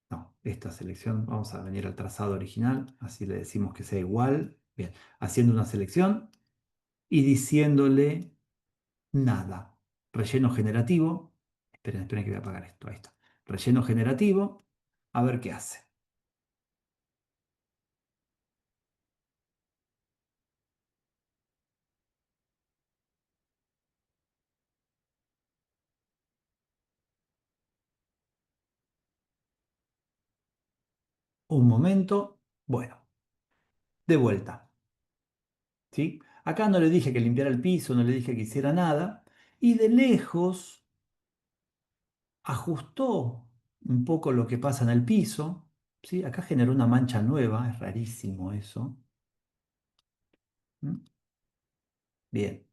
S1: No, esta selección, vamos a venir al trazado original, así le decimos que sea igual. Bien, haciendo una selección y diciéndole nada. Relleno generativo. Esperen, esperen que voy a apagar esto. Ahí está. Relleno generativo. A ver qué hace. Un momento. Bueno, de vuelta. ¿Sí? Acá no le dije que limpiara el piso, no le dije que hiciera nada. Y de lejos ajustó un poco lo que pasa en el piso. ¿Sí? Acá generó una mancha nueva. Es rarísimo eso. ¿Mm? Bien.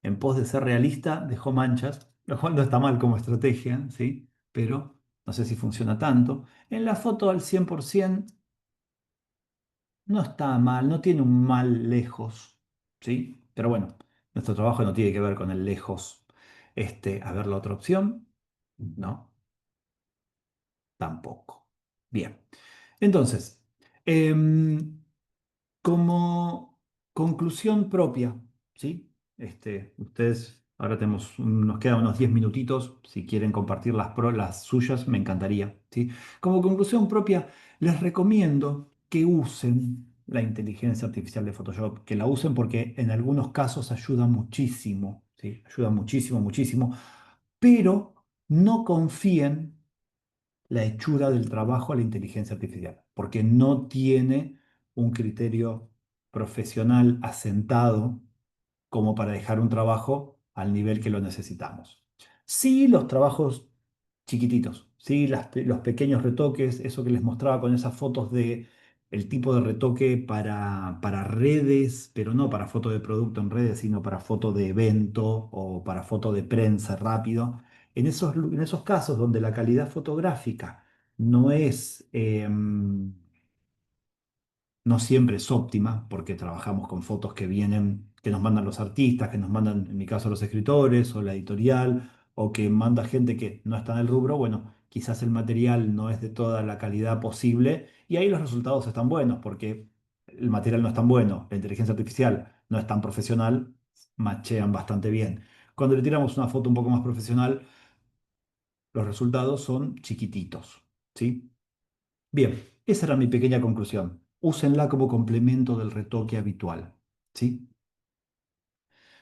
S1: En pos de ser realista, dejó manchas, lo cual no está mal como estrategia, ¿sí? Pero no sé si funciona tanto. En la foto al 100% no está mal, no tiene un mal lejos, ¿sí? Pero bueno, nuestro trabajo no tiene que ver con el lejos. A ver la otra opción. No, tampoco. Bien. Entonces, em, como conclusión propia, ¿sí? Ustedes, ahora nos quedan unos 10 minutitos, si quieren compartir las suyas, me encantaría, ¿sí? Como conclusión propia, les recomiendo que usen la inteligencia artificial de Photoshop, que la usen porque en algunos casos ayuda muchísimo, ¿sí? Ayuda muchísimo, muchísimo, pero no confíen la hechura del trabajo a la inteligencia artificial, porque no tiene un criterio profesional asentado como para dejar un trabajo al nivel que lo necesitamos. Sí, los trabajos chiquititos, sí, los pequeños retoques, eso que les mostraba con esas fotos de el tipo de retoque para redes, pero no para foto de producto en redes, sino para foto de evento o para foto de prensa rápido. En esos casos donde la calidad fotográfica no es, no siempre es óptima, porque trabajamos con fotos que vienen, que nos mandan los artistas, que nos mandan, en mi caso, los escritores o la editorial, o que manda gente que no está en el rubro. Bueno, quizás el material no es de toda la calidad posible y ahí los resultados están buenos, porque el material no es tan bueno, la inteligencia artificial no es tan profesional, machean bastante bien. Cuando le tiramos una foto un poco más profesional, los resultados son chiquititos, ¿sí? Bien, esa era mi pequeña conclusión. Úsenla como complemento del retoque habitual. ¿Sí?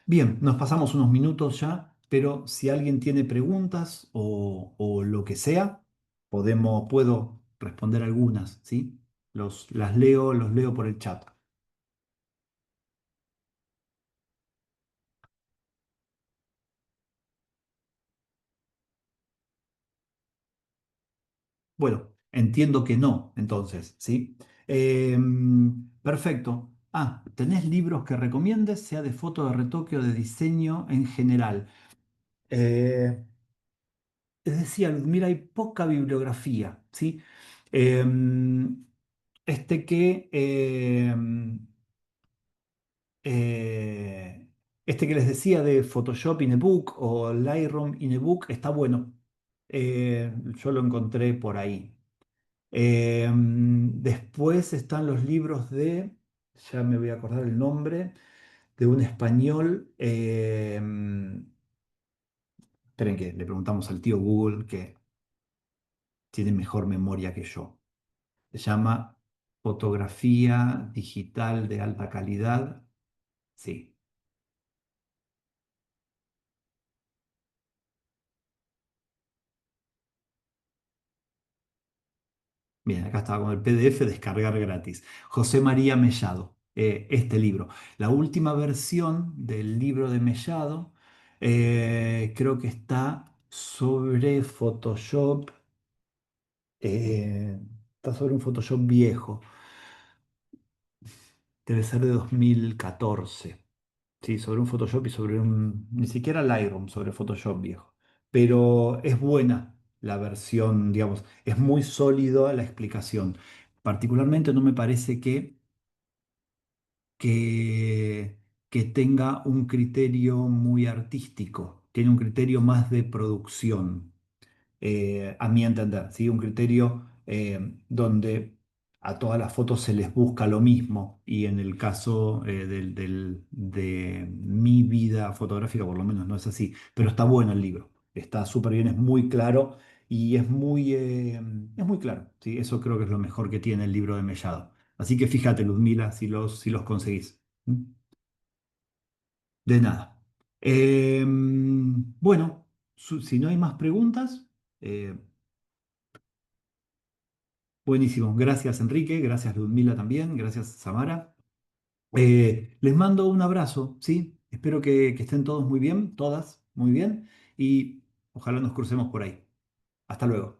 S1: Bien, nos pasamos unos minutos ya, pero si alguien tiene preguntas o lo que sea, puedo responder algunas, ¿sí? Los leo por el chat. Bueno, entiendo que no, entonces, ¿sí? Perfecto. Ah, ¿tenés libros que recomiendes, sea de foto, de retoque o de diseño en general? Eh, Les decía, Ludmila, hay poca bibliografía, ¿sí? Em, este que, em, eh, este que les decía de Photoshop in a Book o Lightroom in a Book está bueno. Yo lo encontré por ahí. Después están los libros ya me voy a acordar el nombre, de un español. Esperen que le preguntamos al tío Google que tiene mejor memoria que yo. Se llama Fotografía Digital de Alta Calidad. Sí, bien, acá estaba con el PDF, descargar gratis. José María Mellado, este libro. La última versión del libro de Mellado creo que está sobre Photoshop, eh, está sobre un Photoshop viejo, debe ser de 2014. Sí, sobre un Photoshop y sobre ni siquiera Lightroom, sobre Photoshop viejo. Pero es buena la versión, digamos, es muy sólido la explicación. Particularmente no me parece que, que tenga un criterio muy artístico, tiene un criterio más de producción, a mi entender, ¿sí? Un criterio donde a todas las fotos se les busca lo mismo y en el caso de mi vida fotográfica por lo menos no es así, pero está bueno el libro, está súper bien, es muy claro y es muy claro, ¿sí? Eso creo que es lo mejor que tiene el libro de Mellado. Así que fíjate, Ludmila, si los conseguís. ¿Mm? De nada. Bueno, si no hay más preguntas, eh, buenísimo. Gracias, Enrique. Gracias, Ludmila también. Gracias, Samara. Les mando un abrazo, ¿sí? Espero que estén todos muy bien, todas muy bien, y ojalá nos crucemos por ahí. Hasta luego.